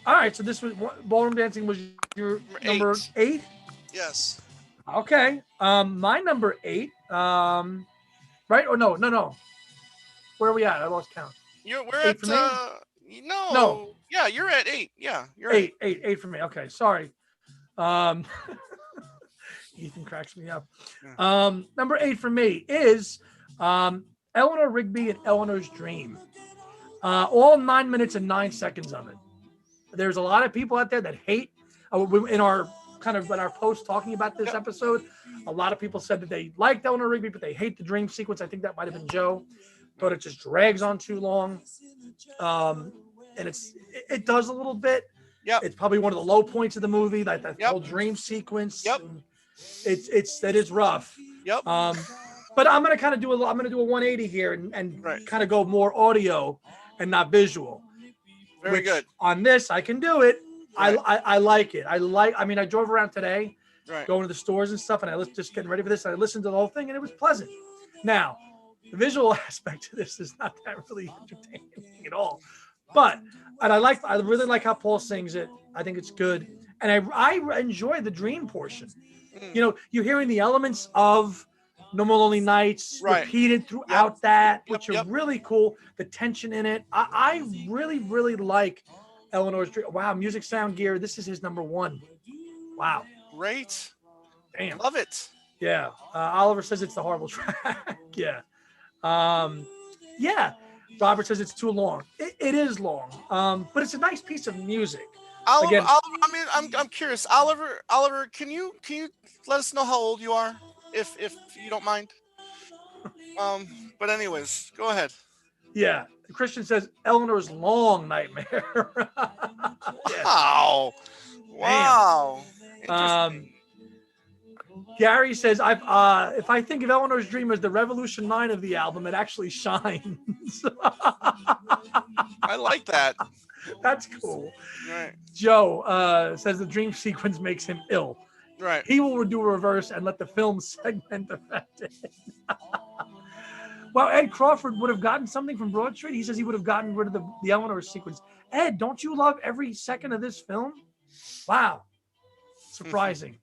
right, so this was ballroom dancing was your number 8? Yes. Okay. My number 8. Right? Or no. Where are we at? I lost count. We're at no. Yeah, you're at 8. Yeah, you're 8. 8 for me. Okay, sorry. Ethan cracks me up. Yeah. Number 8 for me is Eleanor Rigby and Eleanor's Dream. All 9 minutes and 9 seconds of it. There's a lot of people out there that hate in our post talking about this episode. A lot of people said that they liked Eleanor Rigby, but they hate the dream sequence. I think that might have been Joe. Thought it just drags on too long. And it does a little bit. Yeah. It's probably one of the low points of the movie, like that whole dream sequence. Yep. That is rough. Yep. But I'm gonna kind of do a 180 here and kind of go more audio and not visual. Very good. On this, I can do it. Right. I like it. I mean, I drove around today, right. going to the stores and stuff, and I was just getting ready for this. And I listened to the whole thing, and it was pleasant. Now, the visual aspect of this is not that really entertaining at all. But I really like how Paul sings it. I think it's good, and I enjoy the dream portion. You know, you're hearing the elements of No More Lonely Nights Right. repeated Yep. throughout that, which are Yep. really cool. The tension in it. I really, really like Eleanor's Dream. Wow, Music Sound Gear. This is his number one. Wow. Great. Damn. Love it. Yeah. Oliver says it's the horrible track. Yeah. Um, yeah. Robert says it's too long. It is long, but it's a nice piece of music. Oliver, Again, I mean, I'm curious. Oliver, can you let us know how old you are, if you don't mind? But anyways, go ahead. yeah. Christian says Eleanor's Long Nightmare. Yeah. Wow. Damn. Wow. Interesting. Gary says, if I think of Eleanor's Dream as the Revolution 9 of the album, it actually shines. I like that. That's cool. Right. Joe says the dream sequence makes him ill. Right. He will do a reverse and let the film segment affect it. Well, Ed Crawford would have gotten something from Broad Street. He says he would have gotten rid of the Eleanor sequence. Ed, don't you love every second of this film? Wow. Surprising.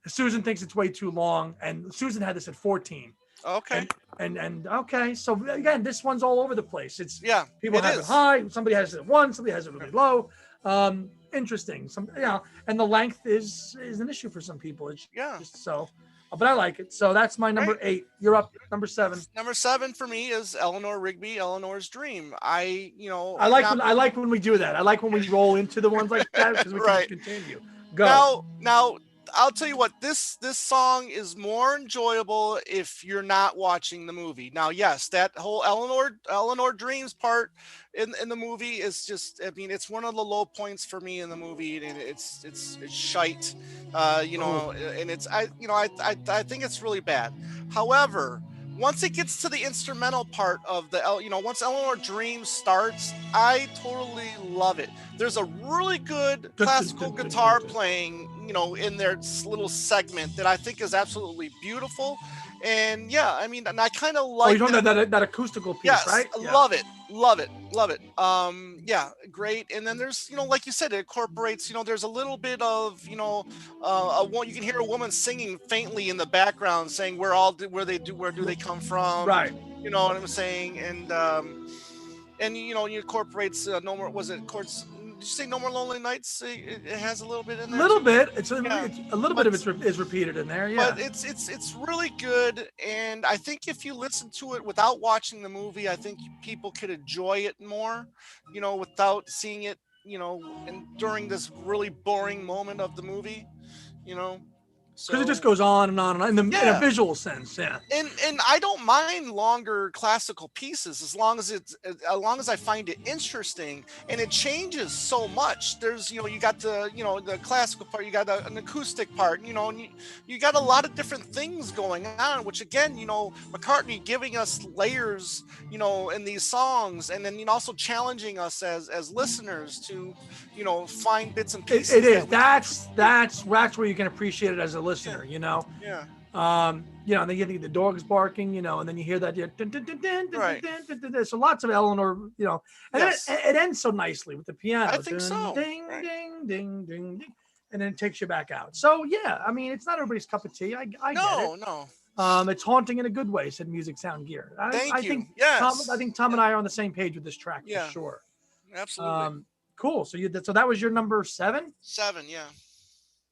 Susan thinks it's way too long, and Susan had this at 14. Okay. And okay, so again, this one's all over the place. It's people have it high, somebody has it at 1, somebody has it really low. Interesting. And the length is an issue for some people. It's just so, but I like it. So that's my number 8. You're up, number 7. Number 7 for me is Eleanor Rigby, Eleanor's Dream. I like when we do that. I like when we roll into the ones like that because we can continue. Go. Now I'll tell you what, this song is more enjoyable if you're not watching the movie. Now, yes, that whole Eleanor Dreams part in the movie is just, I mean, it's one of the low points for me in the movie, and it's shite, and it's I think it's really bad. However, once it gets to the instrumental part of once Eleanor Dreams starts, I totally love it. There's a really good classical guitar playing, in their little segment that I think is absolutely beautiful. And yeah, I mean, and I kind of like. Oh, you're talking about that acoustical piece, yes, right? Yeah. Love it. Yeah, great. And then there's, like you said, it incorporates, there's a little bit of, you can hear a woman singing faintly in the background, saying where do they come from? Right. You know what I'm saying? And it incorporates no more. Was it courts? Did you say No More Lonely Nights? It has a little bit in there. A little bit. It's a little bit of it is repeated in there. Yeah. But it's really good, and I think if you listen to it without watching the movie, I think people could enjoy it more, without seeing it, and during this really boring moment of the movie, Because it just goes on and on and on in a visual sense, yeah. And I don't mind longer classical pieces as long as I find it interesting, and it changes so much. There's you got the classical part, you got an acoustic part, and you got a lot of different things going on, which again, McCartney giving us layers, in these songs, and then also challenging us as listeners to find bits and pieces. It is. That's where you can appreciate it as a listener, Yeah. And then you think the dog's barking, and then you hear that, so lots of Eleanor, and it ends so nicely with the piano. I think so. Ding, ding, ding, ding, ding, and then it takes you back out. So yeah, I mean, it's not everybody's cup of tea. I get it. No. It's haunting in a good way, said Music Sound Gear. Thank you. Think Yes. I think Tom and I are on the same page with this track for sure. Absolutely. Cool. So that was your number 7? 7, yeah.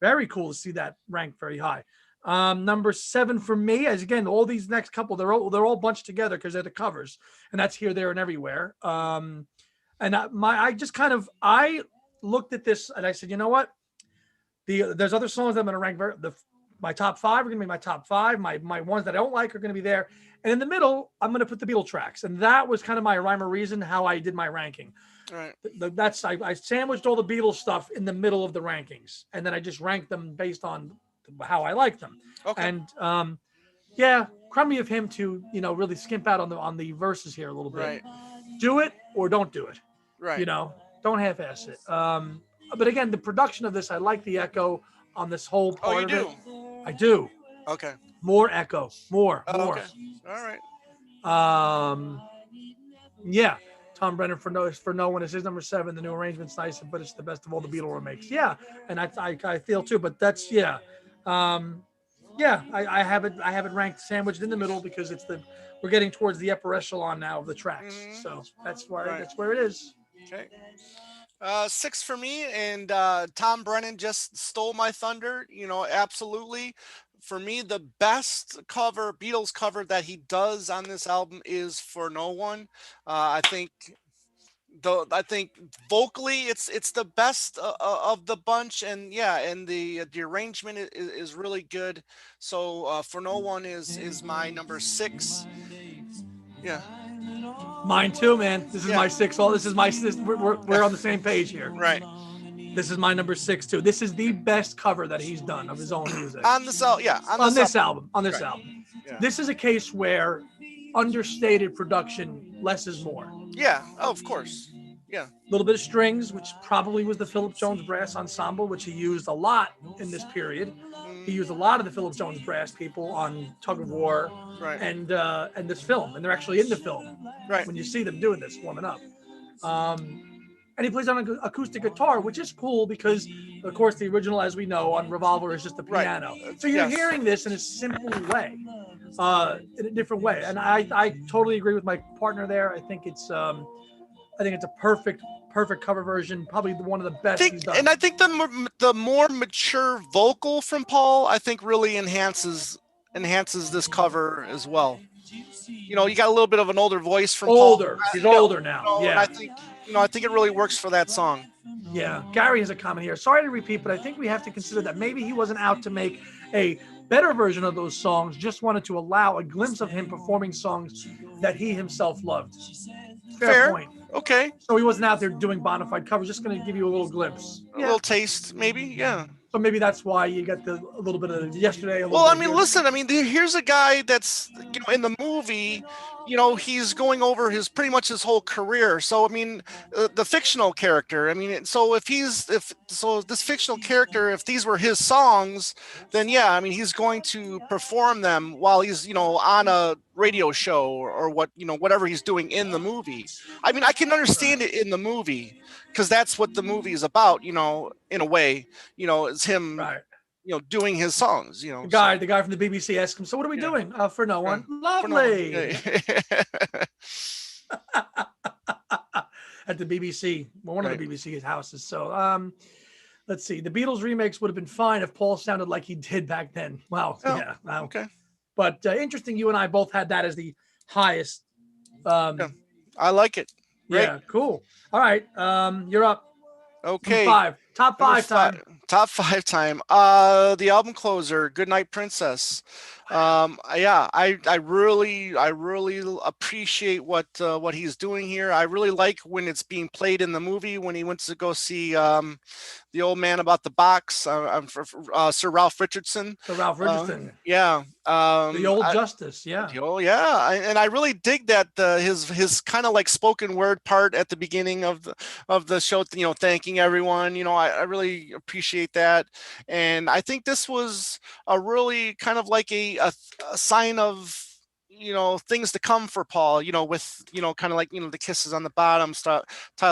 Very cool to see that ranked very high. Number 7 for me, as again, all these next couple, they're all bunched together because they're the covers, and that's Here, There, and Everywhere. And I looked at this and I said, you know what? There's other songs I'm going to rank. My top 5 are going to be my top 5. My ones that I don't like are going to be there. And in the middle, I'm going to put the Beatle tracks. And that was kind of my rhyme or reason how I did my ranking. Right. I sandwiched all the Beatles stuff in the middle of the rankings, and then I just ranked them based on how I like them. Okay. And crummy of him to really skimp out on the verses here a little bit. Right. Do it or don't do it. Right. Don't half-ass it. But again, the production of this, I like the echo on this whole part you of do? it. I do. Okay. More echo. More. Oh, okay. All right. Yeah. Tom Brennan for no one is his number 7. The new arrangement's nice, but it's the best of all the Beatle remakes. Yeah, and I feel too. But that's I have it ranked sandwiched in the middle because we're getting towards the upper echelon now of the tracks. So that's where it is. Okay. 6 for me, and Tom Brennan just stole my thunder. Absolutely. For me, the best Beatles cover that he does on this album is "For No One." I think vocally it's the best of the bunch, and the arrangement is really good. So "For No One" is my number 6. Yeah. Mine too, man. This is my 6. We're on the same page here. Right. This is my number 6 too. This is the best cover that he's done of his own music. On this album. On this album. Yeah. This is a case where understated production, less is more. Yeah. Oh, of course. Yeah. A little bit of strings, which probably was the Philip Jones Brass Ensemble, which he used a lot in this period. He used a lot of the Philip Jones Brass people on Tug of War, right, and this film, and they're actually in the film. Right. When you see them doing this, warming up. And he plays on an acoustic guitar, which is cool because, of course, the original, as we know, on Revolver is just a piano. Right. So you're hearing this in a simple way, in a different way. And I totally agree with my partner there. I think it's a perfect cover version, probably one of the best he's done. And I think the more mature vocal from Paul, I think really enhances this cover as well. You got a little bit of an older voice from Paul. He's older now. And I think it really works for that song. Yeah. Gary has a comment here. Sorry to repeat, but I think we have to consider that maybe he wasn't out to make a better version of those songs, just wanted to allow a glimpse of him performing songs that he himself loved. Fair point. Okay. So he wasn't out there doing bona fide covers, just going to give you a little glimpse. A little taste, maybe. Yeah. So maybe that's why you got a little bit of yesterday. Listen, here's a guy that's, in the movie, he's going over pretty much his whole career. So, the fictional character, so if this fictional character, if these were his songs, then he's going to perform them while he's, on a radio show or whatever he's doing in the movie. I can understand it in the movie because that's what the movie is about, in a way, it's him, right, doing his songs, The guy from the BBC asked him, so what are we doing? For no one. Lovely. At the BBC, one of the BBC houses. So, let's see. The Beatles remakes would have been fine if Paul sounded like he did back then. Wow. Oh, yeah. Wow. Okay. But interesting, you and I both had that as the highest. I like it. Great. Yeah, cool. All right, you're up. Okay. Top five time. Top 5 time. The album closer, Goodnight Princess. I really appreciate what he's doing here. I really like when it's being played in the movie when he went to go see The Old Man About the Box. Sir Ralph Richardson. Sir Ralph Richardson. Yeah. The Old Justice. Yeah. And I really dig that his kind of like spoken word part at the beginning of the show. Thanking everyone. I really appreciate that, and I think this was a really kind of like a sign of things to come for Paul, with kind of like the kisses on the bottom style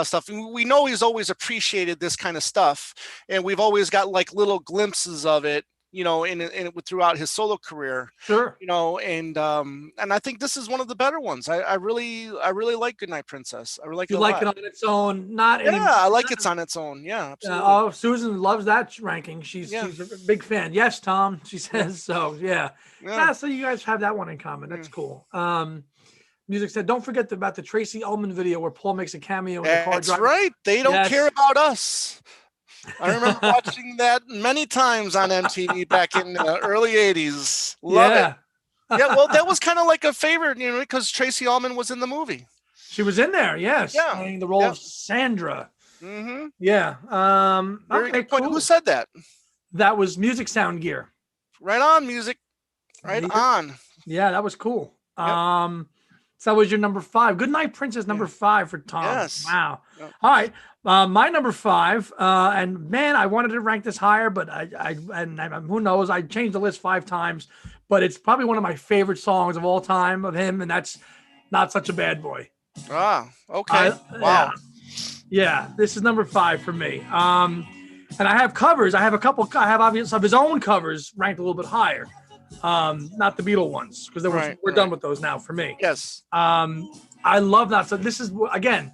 stuff. We know he's always appreciated this kind of stuff, and we've always got like little glimpses of it in throughout his solo career. Sure. And I think this is one of the better ones. I really like Goodnight Princess. I really like it. You like it on its own, not yeah. I like it's on its own. Yeah, absolutely. Susan loves that ranking. She's a big fan. Yes, Tom. She says so. Yeah. So you guys have that one in common. That's cool. Music said, don't forget about the Tracy Ullman video where Paul makes a cameo in the car. That's right. They don't care about us. I remember watching that many times on MTV back in the early 80s. Love it. Yeah, well, that was kind of like a favorite, because Tracy Ullman was in the movie. She was in there, yes. Yeah. Playing the role of Sandra. Mm-hmm. Yeah. Very good point. Cool. Who said that? That was Music Sound Gear. Right on, music. Right on. Yeah, that was cool. Yep. So that was your number 5. Good Night Princess, number 5 for Tom. Yes. Wow. Yep. All right. My number 5, and man, I wanted to rank this higher, but I who knows? I changed the list 5 times, but it's probably one of my favorite songs of all time of him, and that's Not Such a Bad Boy. Ah, okay. Wow. Yeah, this is number 5 for me. And I have covers. I have obviously of his own covers ranked a little bit higher. Not the Beatle ones, because we're done with those now for me. Yes. I love that. So this is again,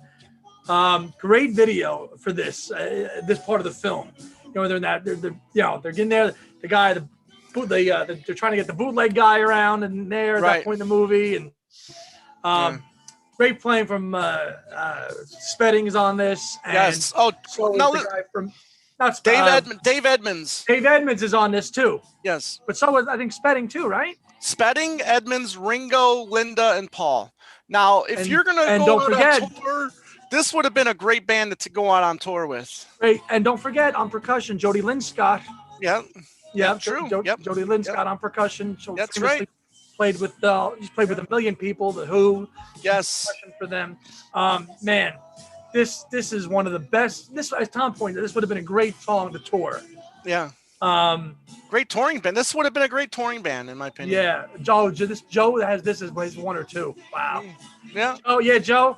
great video for this part of the film. They're in that they're getting there. The guy, they're trying to get the bootleg guy around and there at that point in the movie, and great playing from Spedding is on this. And yes. Oh, so no, the guy from Dave Edmonds. Dave Edmonds is on this too. Yes. But so was I think Spedding too, right? Spedding, Edmonds, Ringo, Linda, and Paul. Now, if you're going to go on tour, this would have been a great band to go out on tour with. Right. And don't forget on percussion, Jody Lynn Scott. Yeah. Yeah, true. Jody Lynn Scott on percussion. So that's right. He's played with a million people, the Who. Yes. For them. Man, this is one of the best. This, as Tom pointed out, this would have been a great song to tour. Yeah. Great touring band. This would have been a great touring band, in my opinion. Yeah. Joe has this as his 1 or 2. Wow. Yeah. Oh yeah, Joe.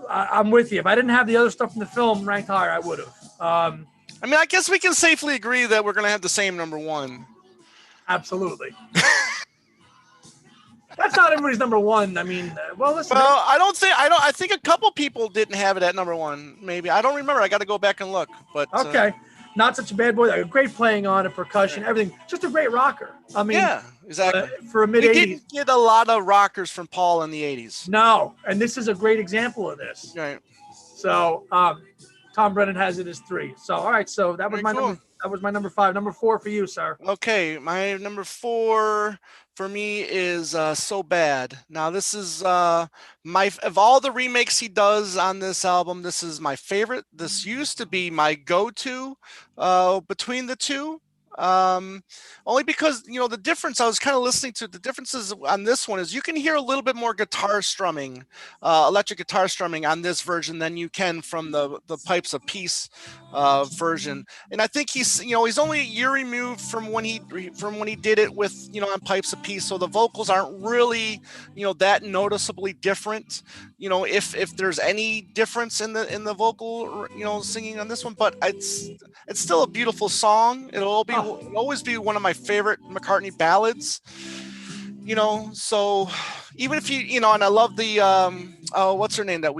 I'm with you. If I didn't have the other stuff in the film ranked higher, I would have. I mean, I guess we can safely agree that we're going to have the same number 1. Absolutely. That's not everybody's number 1. I mean, listen. Well, I think a couple people didn't have it at number 1. Maybe I don't remember. I got to go back and look. But okay, Not Such a Bad Boy. Great playing on it, percussion, everything. Just a great rocker. I mean, yeah, exactly. For a mid-80s, we didn't get a lot of rockers from Paul in the 80s. No, and this is a great example of this. Right. So, Tom Brennan has it as 3. So, all right. So that was my number 5. Number 4 for you, sir. Okay, my number 4 for me is So Bad. Now, this is of all the remakes he does on this album, this is my favorite. This used to be my go-to between the two. Only because the difference, I was kind of listening to the differences on this one is you can hear a little bit more guitar strumming, electric guitar strumming on this version than you can from the Pipes of Peace version. And I think he's only a year removed from when he did it with on Pipes of Peace, so the vocals aren't really that noticeably different. If there's any difference in the vocal singing on this one, but it's still a beautiful song. It'll always be one of my favorite McCartney ballads. So even if and I love the what's her name that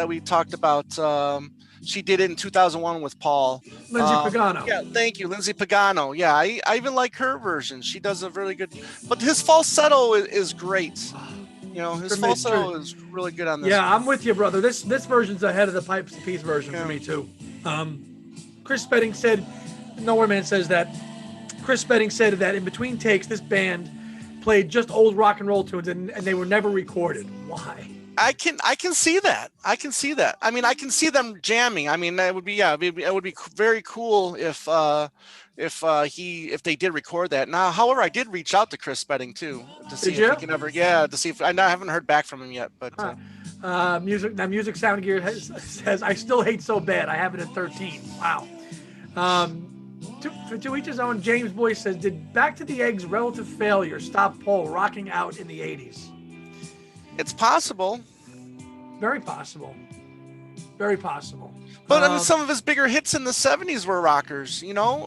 we talked about. She did it in 2001 with Paul. Lindsay Pagano. Yeah, thank you, Lindsay Pagano. Yeah, I even like her version. She does a really good. But his falsetto is great. His falsetto is really good on this. Yeah, I'm with you, brother. This version's ahead of the Pipes of Peace version for me too. Chris Spedding said, Nowhere Man says that. Chris Spedding said that in between takes, this band played just old rock and roll tunes, and they were never recorded. Why? I can see that. I can see that. I mean, I can see them jamming. I mean, that would be it would be very cool if they did record that. Now, however, I did reach out to Chris Spedding too to see if he can ever to see if I haven't heard back from him yet. But Music Sound Gear says I still hate So Bad. I have it at 13. Wow. To each his own. James Boyce says, did Back to the Eggs' relative failure stop Paul rocking out in the 80s? It's possible. Very possible. Very possible. But I mean, some of his bigger hits in the 70s were rockers,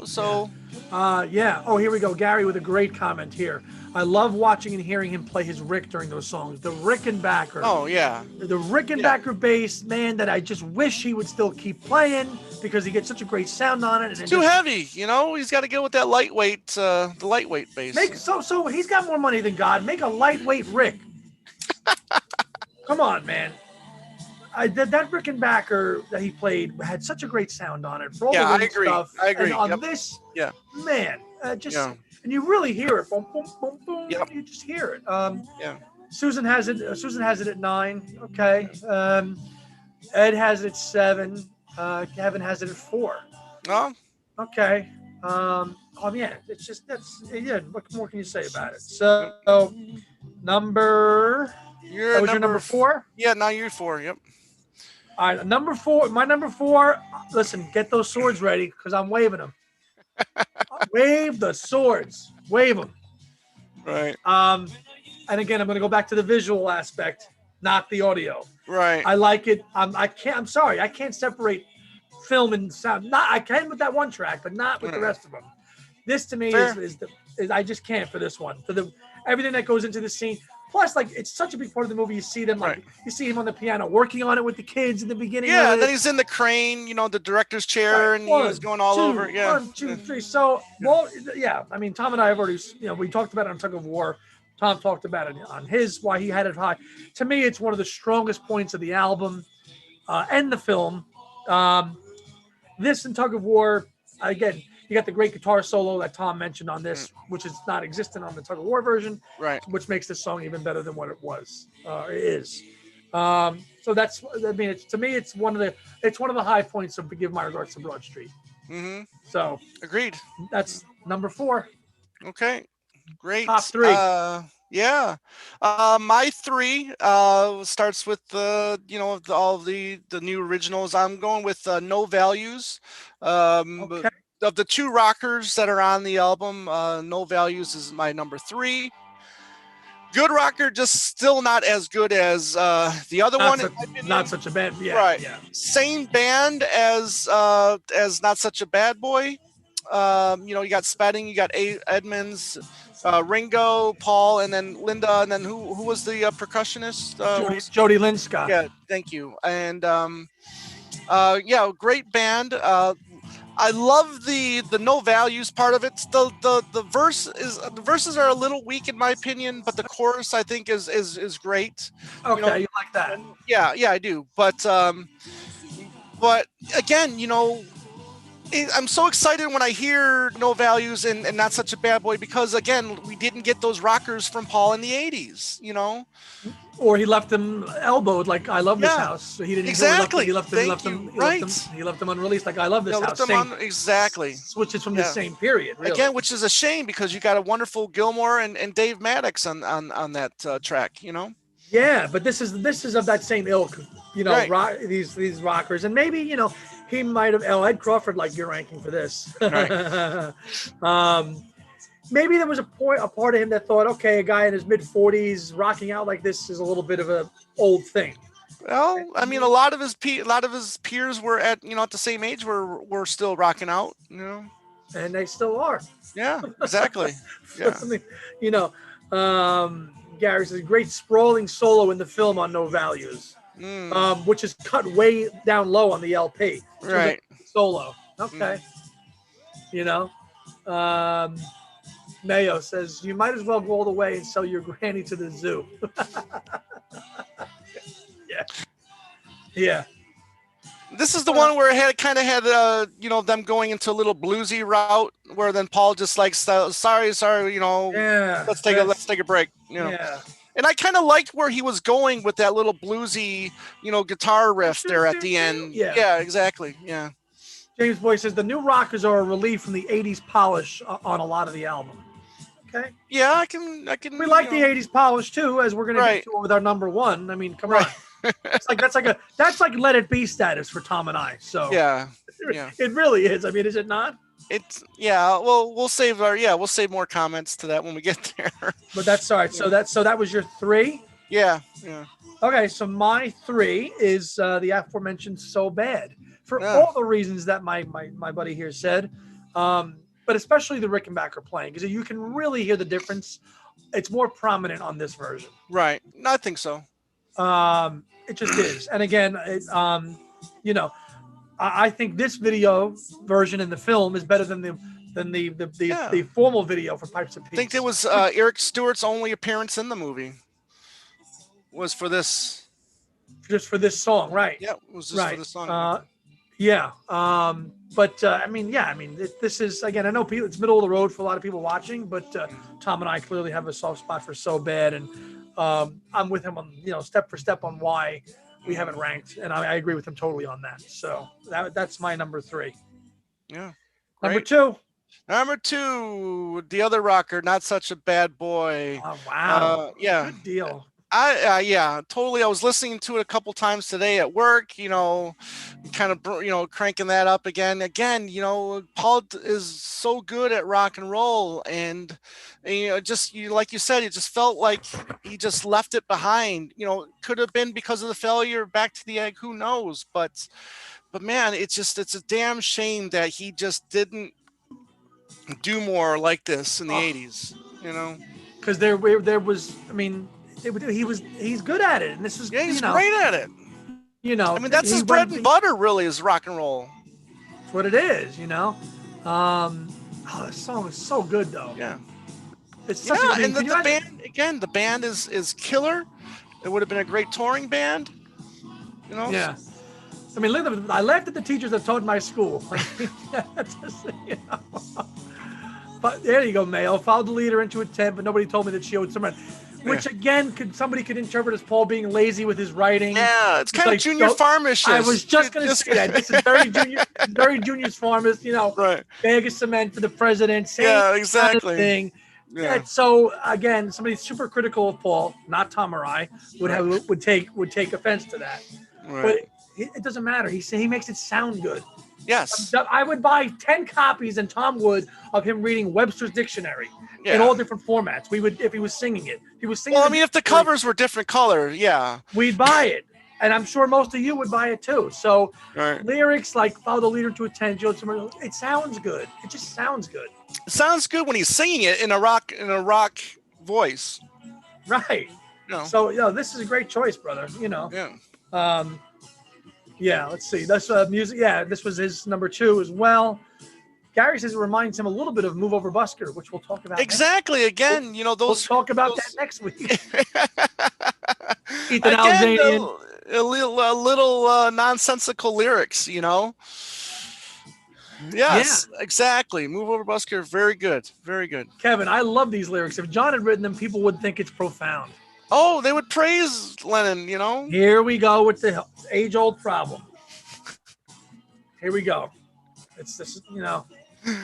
so. Yeah. Oh, here we go. Gary with a great comment here. I love watching and hearing him play his Rick during those songs. The Rickenbacker. Oh, yeah. The Rickenbacker bass, man, that I just wish he would still keep playing because he gets such a great sound on it. It's too heavy, He's got to go with that lightweight, the lightweight bass. So he's got more money than God. Make a lightweight Rick. Come on, man. That Rickenbacker that he played had such a great sound on it. For all the I agree. Stuff. I agree. And on this, man, and you really hear it. Boom, boom, boom, boom. Yep. You just hear it. Susan has it. Susan has it at 9. Okay. Ed has it at 7. Kevin has it at 4. Oh. Okay. Yeah, it's just What more can you say about it? So number that You're was your number number. 4. Yeah, now you're 4. Yep. All right, number 4. My number 4. Listen, get those swords ready because I'm waving them. Wave the swords. Wave them. Right. And again, I'm going to go back to the visual aspect, not the audio. Right. I like it. I'm sorry. I can't separate film and sound. Not. I can with that one track, but not with the rest of them. This to me is I just can't for this one. For the everything that goes into the scene. Plus, like, it's such a big part of the movie. You see them, like, you see him on the piano working on it with the kids in the beginning. Yeah, and then he's in the crane, the director's chair, and he was going all over. Yeah. 1, 2, 3. So, well, yeah. I mean, Tom and I have already, we talked about it on Tug of War. Tom talked about it on his, why he had it high. To me, it's one of the strongest points of the album and the film. This and Tug of War, again, you got the great guitar solo that Tom mentioned on this, which is not existent on the Tug of War version, right? Which makes this song even better than what it was. It is. So that's. I mean, to me, it's one of the high points of Give My Regards to Broad Street. Mm-hmm. So agreed. That's number 4. Okay, great. Top 3. Yeah. My 3 starts with all the new originals. I'm going with No Values. Okay. Of the 2 rockers that are on the album, No Values is my number 3. Good rocker, just still not as good as the other one. Not such a bad, right? Yeah. Same band as Not Such a Bad Boy. You got Spedding, you got Edmonds, Ringo, Paul, and then Linda, and then who was the percussionist? Jody Linska. Yeah, thank you. And great band. I love the No Values part of it. The verses are a little weak in my opinion, but the chorus I think is great. Okay, you like that? Yeah, I do. But again, I'm so excited when I hear No Values and Not Such a Bad Boy because again, we didn't get those rockers from Paul in the 80s, Or he left them elbowed like I Love This House. So he didn't exactly. He left them unreleased like I Love This House. Exactly. Which from the same period. Really. Again, which is a shame because you got a wonderful Gilmore and Dave Maddox on that track, Yeah, but this is of that same ilk, right. These rockers, and maybe he might have Ed Crawford like your ranking for this. Right. Maybe there was a part of him that thought, okay, a guy in his mid-40s rocking out like this is a little bit of a old thing. Well, I mean, a lot of his peers were at the same age were still rocking out, and they still are. Yeah, exactly. Yeah. Gary says great sprawling solo in the film on No Values, which is cut way down low on the LP. Right. Solo. Okay. Mayo says you might as well go all the way and sell your granny to the zoo. Yeah. This is the one where it kind of had them going into a little bluesy route, where then Paul just like sorry, let's take a break, Yeah. And I kind of liked where he was going with that little bluesy, guitar riff there at the end. Yeah, exactly. Yeah. James Boy says the new rockers are a relief from the 80s polish on a lot of the album. Okay. Yeah, I can. We like the 80s polish too, as we're going to get to it with our number 1. I mean, come on. That's like Let It Be status for Tom and I. So yeah. It really is. I mean, is it not? It's well, we'll save more comments to that when we get there. But that's all right. So that was your 3? Yeah. Okay, so my 3 is the aforementioned So Bad for all the reasons that my buddy here said. But especially the Rickenbacker playing, because you can really hear the difference. It's more prominent on this version. Right. I think so. It just is. And again, I think this video version in the film is better than the formal video for Pipes of Peace. I think it was Eric Stewart's only appearance in the movie was for this. Just for this song, right? Yeah, it was just for this song. This is, again, I know it's middle of the road for a lot of people watching, but Tom and I clearly have a soft spot for So Bad, and I'm with him on step for step on why we haven't ranked, and I agree with him totally on that. So that's my number 3. Yeah. Number 2, Number 2, the other rocker, Not Such a Bad Boy. Oh, wow. Yeah. Good deal. Yeah, totally. I was listening to it a couple times today at work, kind of, cranking that up again. Paul is so good at rock and roll, and just like you said, it just felt like he just left it behind. Could have been because of the failure of Back to the Egg, who knows? But man, it's a damn shame that he just didn't do more like this in the 80s, because there was, I mean, he's good at it, and this is, he's great at it. I mean, that's his bread and butter, really, is rock and roll. That's what it is, this song is so good, though. Yeah. It's such a, and the band, again, the band is killer. It would have been a great touring band, Yeah. I mean, I laughed at the teachers that taught my school. But there you go, Mayo. Followed the leader into a tent, but nobody told me that she owed some rent. Which, again, somebody could interpret as Paul being lazy with his writing. Yeah, it's kind of Junior Farmish. I was just going to say that. This is very Junior Farmish, right. Bag of cement for the president. Yeah, exactly. Kind of thing. Yeah. So, again, somebody super critical of Paul, not Tom or I, would take offense to that. Right. But it doesn't matter. He makes it sound good. Yes. I would buy 10 copies, and Tom would, of him reading Webster's Dictionary in all different formats. We would, if he was singing it. Well, I mean, if the covers were different color, yeah. We'd buy it. And I'm sure most of you would buy it too. So lyrics like Follow the Leader to a Tent, it sounds good. It just sounds good. It sounds good when he's singing it in a rock voice. Right. So, this is a great choice, brother. Yeah. Yeah, let's see. That's music. Yeah, this was his number 2 as well. Gary says it reminds him a little bit of Move Over Busker, which we'll talk about. Exactly. Again, we'll talk about that next week. Ethan again, a little nonsensical lyrics, Yes, exactly. Move Over Busker. Very good. Very good. Kevin, I love these lyrics. If John had written them, people would think it's profound. Oh, they would praise Lennon, Here we go with the age-old problem. Here we go. It's this,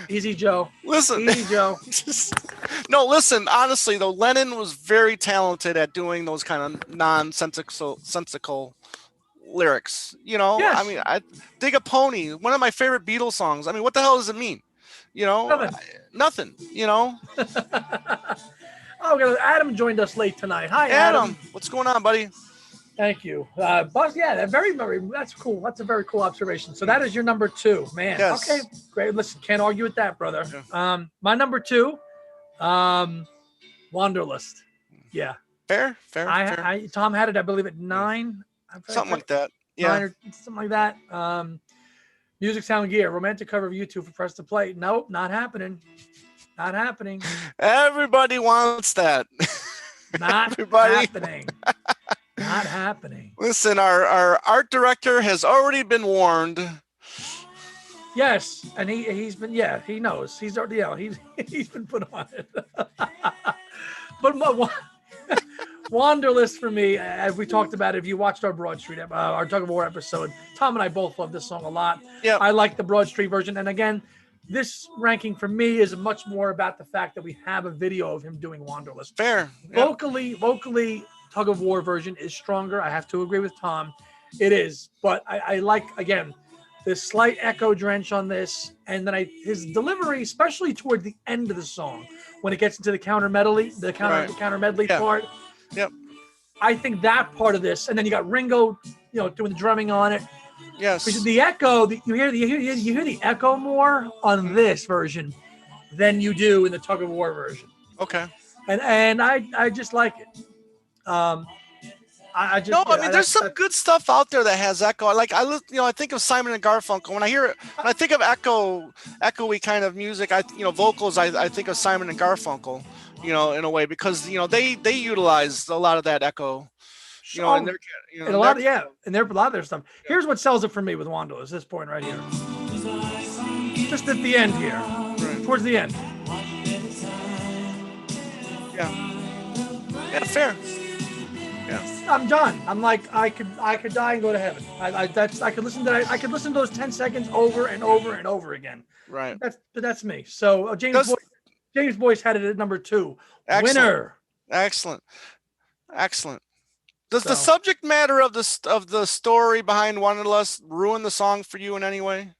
easy Joe. Listen. Easy Joe. No, listen, honestly, though, Lennon was very talented at doing those kind of nonsensical lyrics. Yes. I mean, I Dig a Pony, one of my favorite Beatles songs. I mean, what the hell does it mean? Nothing. Oh, Adam joined us late tonight. Hi, Adam. What's going on, buddy? Thank you. Buzz, that's cool. That's a very cool observation. So that is your number 2, man. Yes. Okay, great. Listen, can't argue with that, brother. Yeah. My number 2, Wanderlust. Yeah. Fair. Tom had it, I believe, at 9. Something like that. Yeah. 9 or something like that. Music Sound Gear, romantic cover of U2 for Press to Play. Nope, not happening. Not happening. Everybody wants that. Not happening. Not happening. Listen, our art director has already been warned. Yes, and he's been, he knows. He's already, he's been put on it. But Wanderlust for me, as we talked about, if you watched our Broad Street, our Tug of War episode, Tom and I both love this song a lot. Yeah, I like the Broad Street version, and again, this ranking for me is much more about the fact that we have a video of him doing Wanderlust. Fair. Vocally, Tug of War version is stronger. I have to agree with Tom. It is. But I like, again, this slight echo drench on this. And then his delivery, especially toward the end of the song, when it gets into the counter medley, counter medley part. Yep. I think that part of this, and then you got Ringo, doing the drumming on it. Yes. Because the echo, you hear the echo more on this version than you do in the Tug of War version. Okay. And I just like it. There's some good stuff out there that has echo. Like I think of Simon and Garfunkel. When I think of echoey kind of music, vocals, I think of Simon and Garfunkel, in a way, because they utilize a lot of that echo. And a lot of their stuff. Here's what sells it for me with Wanderlust, this point right here. Just at the end here. Right. Towards the end. Yeah. Yeah, fair. I'm done. I'm like, I could die and go to heaven. I could listen to those 10 seconds over and over and over again. Right. That's me. So James Boyce had it at number 2. Excellent. Winner. Excellent. Does the subject matter of the story behind Wanderlust ruin the song for you in any way?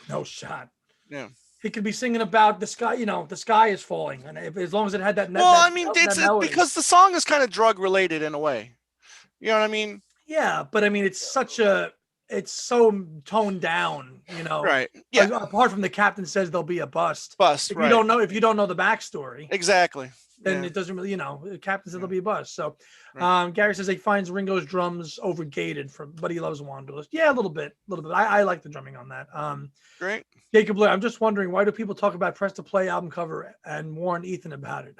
No shot. Yeah. He could be singing about the sky. The sky is falling, and as long as it had that. It's because the song is kind of drug related in a way. You know what I mean? Yeah, but I mean, it's so toned down. Right. Yeah. Apart from the captain says there'll be a bust. If you don't know the backstory. Exactly. Then it doesn't really, the captain said there'll be a bust. So, Gary says he finds Ringo's drums overgated but he loves Wanderlust. Yeah, a little bit. I like the drumming on that. Great. Jacob Blair, I'm just wondering, why do people talk about Press to Play album cover and warn Ethan about it?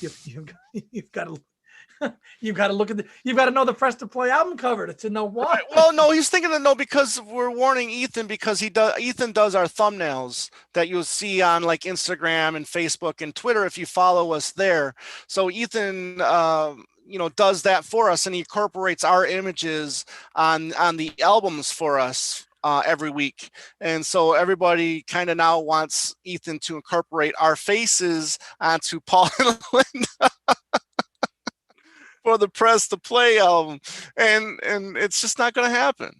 You've got to look at you've got to know the Press to Play album cover to know why. Right. Well, no, he's thinking because we're warning Ethan because Ethan does our thumbnails that you'll see on like Instagram and Facebook and Twitter if you follow us there. So Ethan does that for us, and he incorporates our images on the albums for us every week. And so everybody kind of now wants Ethan to incorporate our faces onto Paul and Linda for the Press to Play album, and it's just not going to happen.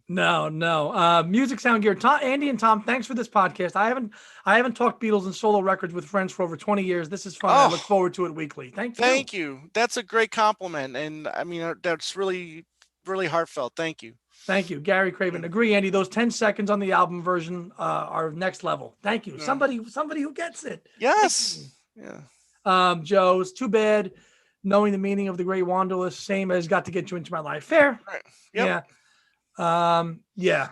No. Music Sound Gear. Andy and Tom, thanks for this podcast. I haven't talked Beatles and solo records with friends for over 20 years. This is fun. I look forward to it weekly. Thank you. That's a great compliment, and I mean that's really, really heartfelt. Thank you. Thank you, Gary Craven. Agree, Andy. Those 10 seconds on the album version are next level. Thank you. Somebody who gets it. Yes. Yeah. Joe, it's too bad. Knowing the meaning of the great Wanderlust, same as Got to Get You Into My Life. Fair. Right. Yep. Yeah.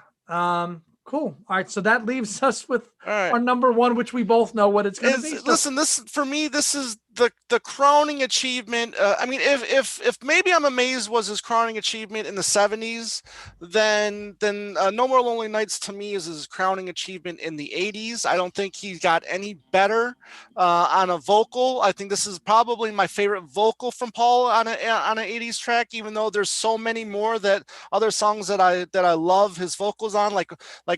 Cool. All right. So that leaves us with our number 1, which we both know what it's going to be. Listen, this is the crowning achievement. I mean, if Maybe I'm Amazed was his crowning achievement in the 70s, then No More Lonely Nights to me is his crowning achievement in the 80s. I don't think he got any better on a vocal. I think this is probably my favorite vocal from Paul on an 80s track, even though there's so many more other songs that I love his vocals on, like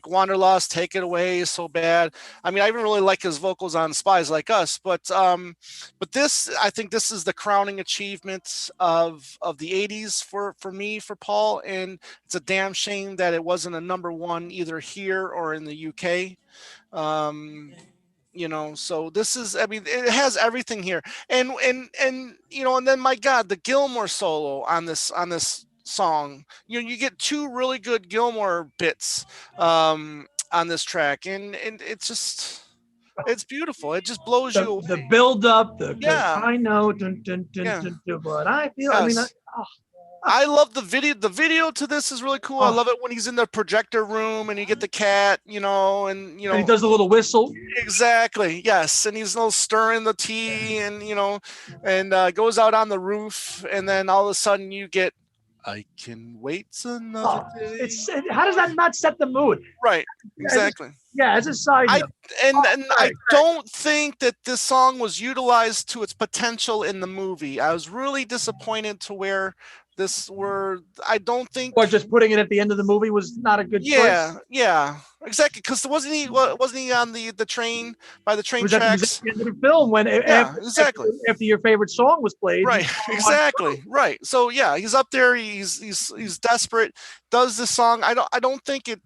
Wanderlust, Take It Away, So Bad. I mean, I even really like his vocals on Spies Like Us, but I think this is the crowning achievement of the 80s for me, for Paul, and it's a damn shame that it wasn't a number 1 either here or in the UK. So this is, I mean, it has everything here, and then my God, the Gilmore solo on this song, you get 2 really good Gilmore bits on this track, and it's just. It's beautiful. It just blows you away. The build up, I know, but I feel. Yes. I love the video. The video to this is really cool. I love it when he's in the projector room and you get the cat, and he does a little whistle. Exactly. Yes, and he's stirring the tea, and goes out on the roof, and then all of a sudden you get. I can wait another day. How does that not set the mood? Right. Exactly. As a side note. I don't think that this song was utilized to its potential in the movie. I was really disappointed to where I don't think. Or just putting it at the end of the movie was not a good choice. Yeah, exactly. Because wasn't he on the train by the train tracks? At the end of the film when exactly after your favorite song was played. Right. Exactly. Right. So yeah, he's up there. He's desperate. Does the song? I don't think it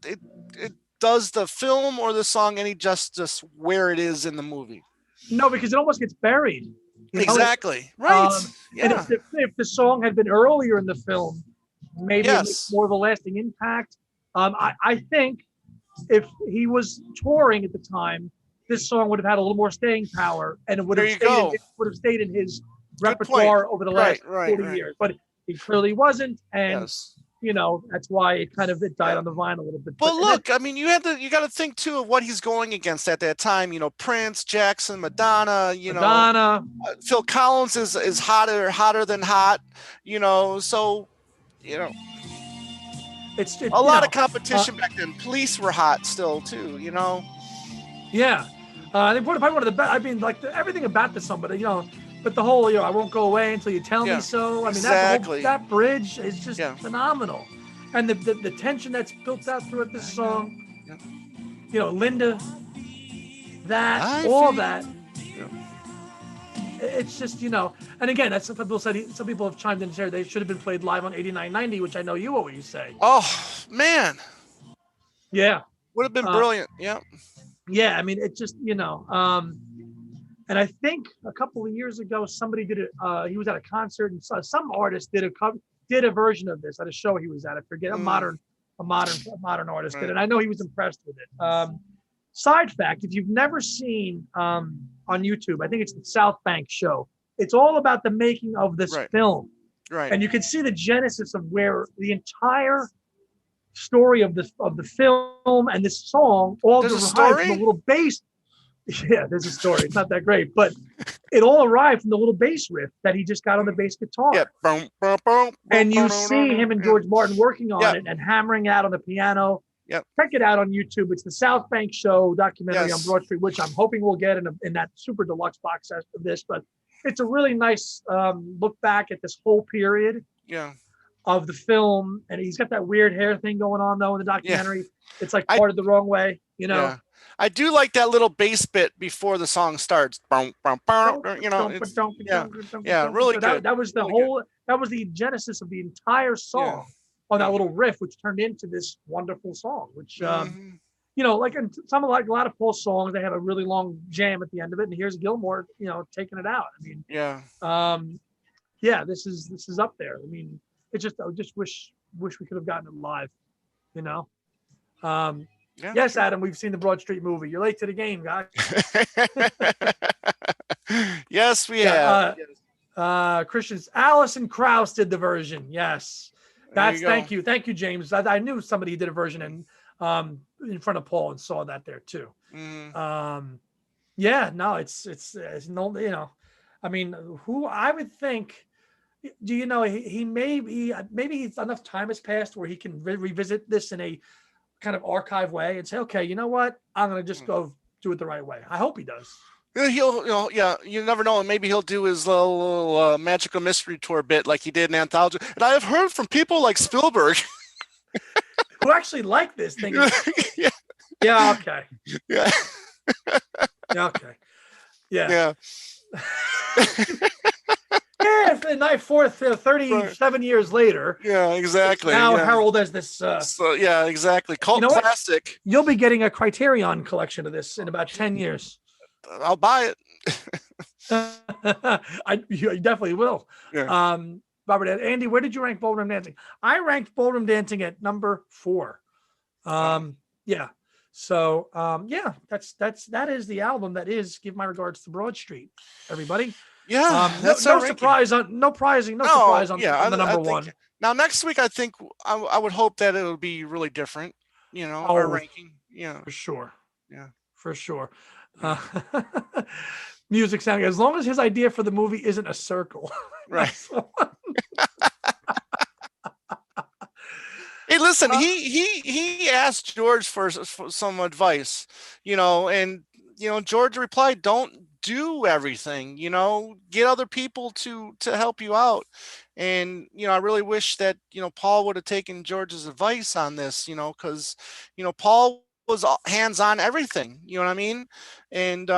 does the film or the song any justice where it is in the movie. No, because it almost gets buried. Exactly. Right. And if the song had been earlier in the film, maybe it makes more of a lasting impact. I think if he was touring at the time, this song would have had a little more staying power, and it would have stayed in his repertoire over the last 40 years. But he clearly wasn't, and that's why it died on the vine a little bit. But look, I mean, you got to think too of what he's going against at that time. Prince, Jackson, Madonna. Phil Collins is hotter than hot. So, it's a lot of competition back then. Police were hot still too. Yeah, they probably one of the best. I mean, everything about the song, but but the whole, I won't go away until you tell me so. I mean, exactly. that bridge is just phenomenal. And the tension that's built out throughout this song, Linda, all that. It's just, and again, that's some people said, some people have chimed in here, they should have been played live on 8990, which I know you always say. Oh, man. Yeah. Would have been brilliant. Yeah. Yeah. I mean, it just, and I think a couple of years ago, somebody did it. He was at a concert, and some artist did a version of this at a show he was at. I forget, a modern artist did it. And I know he was impressed with it. Side fact: if you've never seen on YouTube, I think it's the South Bank show. It's all about the making of this film, and you can see the genesis of where the entire story of the film and this song all derived from the little bass. Yeah, there's a story. It's not that great, but it all arrived from the little bass riff that he just got on the bass guitar. Yeah. And you see him and George Martin working on it and hammering out on the piano. Yep. Check it out on YouTube. It's the South Bank Show documentary on Broad Street, which I'm hoping we'll get in that super deluxe box set of this. But it's a really nice look back at this whole period of the film. And he's got that weird hair thing going on, though, in the documentary. It's like parted the wrong way, Yeah. I do like that little bass bit before the song starts. Really good. That was that was the genesis of the entire song on that little riff, which turned into this wonderful song, which, like in a lot of Paul's songs, they have a really long jam at the end of it. And here's Gilmore, taking it out. I mean, this is up there. I mean, I just wish we could have gotten it live, Yes, Adam, we've seen the Broad Street movie. You're late to the game, guys. Yes, we have. Christians, Alison Krauss did the version. Yes. Thank you, James. I knew somebody did a version in front of Paul and saw that there too. It's no, I mean, who I would think, he maybe enough time has passed where he can revisit this in a kind of archive way and say, okay, you know what? I'm going to just go do it the right way. I hope he does. He'll, you never know. Maybe he'll do his little magical mystery tour bit like he did in Anthology. And I have heard from people like Spielberg who actually like this thing. Okay. Yeah. Okay. Yeah. Night fourth, 37 years later. Yeah, exactly. Now Harold has this. Exactly. Cult classic. You'll be getting a Criterion collection of this in about 10 years. I'll buy it. You definitely will. Yeah. Robert, Andy, where did you rank Ballroom Dancing? I ranked Ballroom Dancing at number 4. Yeah. So that is the album that is Give My Regards to Broad Street, everybody. Yeah, no surprise on the number one. Now next week, I think I would hope that it'll be really different. Our ranking. Yeah, for sure. Yeah, for sure. Music sounding, as long as his idea for the movie isn't a circle, right? Hey, listen, he asked George for some advice, and George replied, "Don't do everything, get other people to help you out." And I really wish that Paul would have taken George's advice on this, because Paul was hands on everything, you know what I mean? And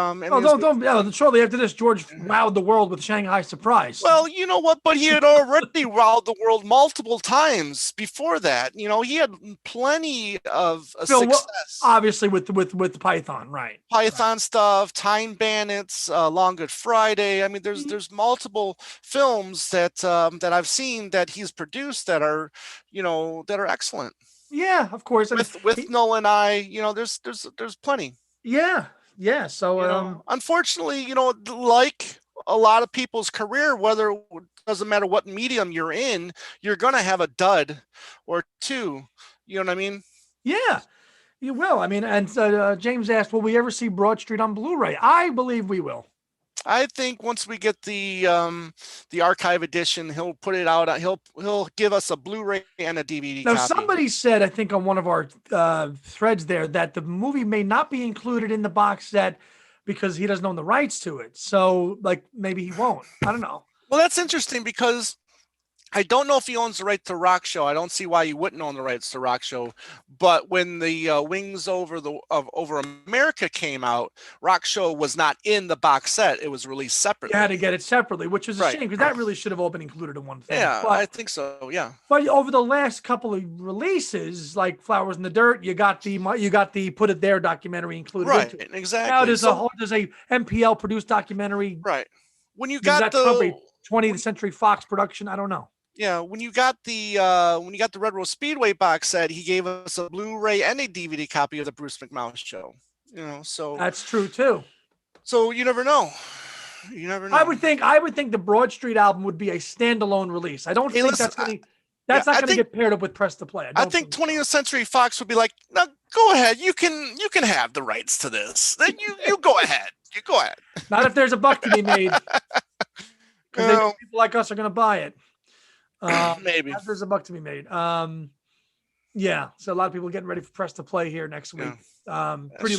shortly after this, George wowed the world with Shanghai Surprise. Well, you know what? But he had already wowed the world multiple times before that. He had plenty of success. Obviously, with the Python, right? Python stuff, Time Bandits, Long Good Friday. I mean, there's multiple films that I've seen that he's produced that are excellent. Yeah, of course. With Nolan and I, there's plenty. Yeah. So, unfortunately, like a lot of people's career, whether it doesn't matter what medium you're in, you're gonna have a dud or two. You know what I mean? Yeah, you will. I mean, and James asked, "Will we ever see Broad Street on Blu-ray?" I believe we will. I think once we get the archive edition, he'll put it out. He'll give us a Blu-ray and a DVD. Now, copy. Somebody said, I think on one of our threads there, that the movie may not be included in the box set because he doesn't own the rights to it. So like maybe he won't. I don't know. Well, that's interesting because I don't know if he owns the right to Rock Show. I don't see why he wouldn't own the rights to Rock Show. But when the Wings Over America came out, Rock Show was not in the box set. It was released separately. You had to get it separately, which is a shame because that really should have all been included in one thing. Yeah, I think so. Yeah. But over the last couple of releases, like Flowers in the Dirt, you got the Put It There documentary included. Right. Into it. Exactly. Now there's a MPL produced documentary. Right. When you got the 20th Century Fox production, I don't know. Yeah, when you got the Red Rose Speedway box set, he gave us a Blu-ray and a DVD copy of the Bruce McMouse show. So that's true too. So you never know. You never know. I would think the Broad Street album would be a standalone release. I don't think that's not going to get paired up with Press to Play. I think 20th Century Fox would be like, no, go ahead. You can have the rights to this. Then you go ahead. You go ahead. Not if there's a buck to be made. Because people like us are going to buy it. Maybe there's a buck to be made. Yeah. So a lot of people getting ready for Press to Play here next week. Pretty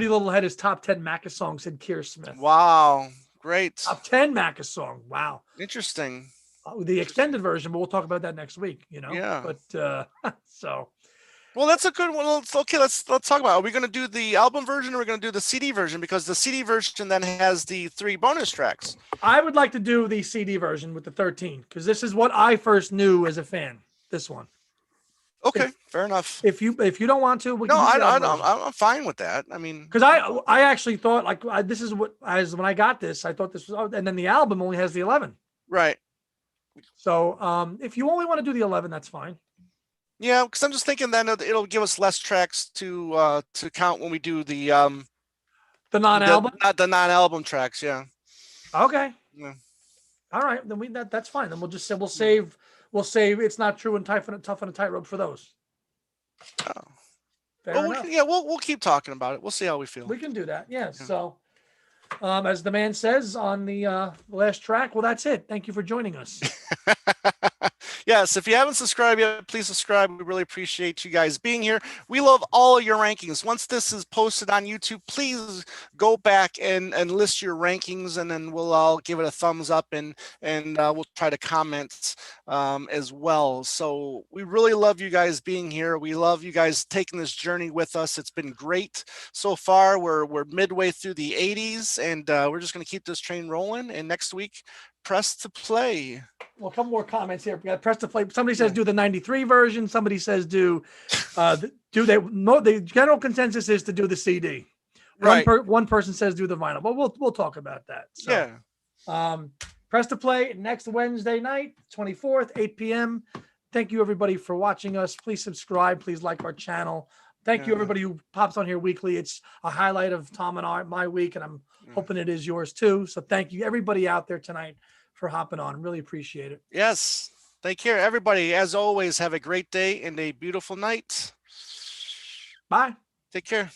Little Head is top 10 Macca song, said Keir Smith. Wow, great. Top 10 Macca song. Wow. Interesting. The extended version, but we'll talk about that next week. Yeah. But so. Well, that's a good one. Let's talk about it. Are we going to do the album version or are we going to do the CD version? Because the CD version then has the 3 bonus tracks. I would like to do the CD version with the 13 because this is what I first knew as a fan. This one. Okay, fair enough. If you don't want to, I'm fine with that. I mean, because I actually thought this is when I got this, I thought this was, and then the album only has the 11. Right. So if you only want to do the 11, that's fine. Yeah, because I'm just thinking then it'll give us less tracks to count when we do the non-album, the non-album tracks. Yeah. Okay. Yeah. All right, then that's fine. Then we'll save It's Not True and Tough on a Tightrope for those. Oh. We'll keep talking about it. We'll see how we feel. We can do that. Yeah. So, as the man says on the last track, well, that's it. Thank you for joining us. Yes, if you haven't subscribed yet, please subscribe. We really appreciate you guys being here. We love all of your rankings. Once this is posted on YouTube, please go back and list your rankings, and then we'll all give it a thumbs up, and we'll try to comment as well. So we really love you guys being here. We love you guys taking this journey with us. It's been great so far. We're midway through the 80s, and we're just going to keep this train rolling. And next week, Press to Play. Well, a couple more comments here. We got Press to Play. Somebody says do the 93 version. Somebody says the general consensus is to do the CD. Right. One person says do the vinyl, but we'll talk about that. So, yeah. Press to Play next Wednesday night, 24th, 8 p.m. Thank you everybody for watching us. Please subscribe. Please like our channel. Thank you everybody who pops on here weekly. It's a highlight of Tom and my week, and I'm hoping it is yours too. So thank you everybody out there tonight for hopping on. Really appreciate it. Yes. Take care, everybody. As always, have a great day and a beautiful night. Bye. Take care.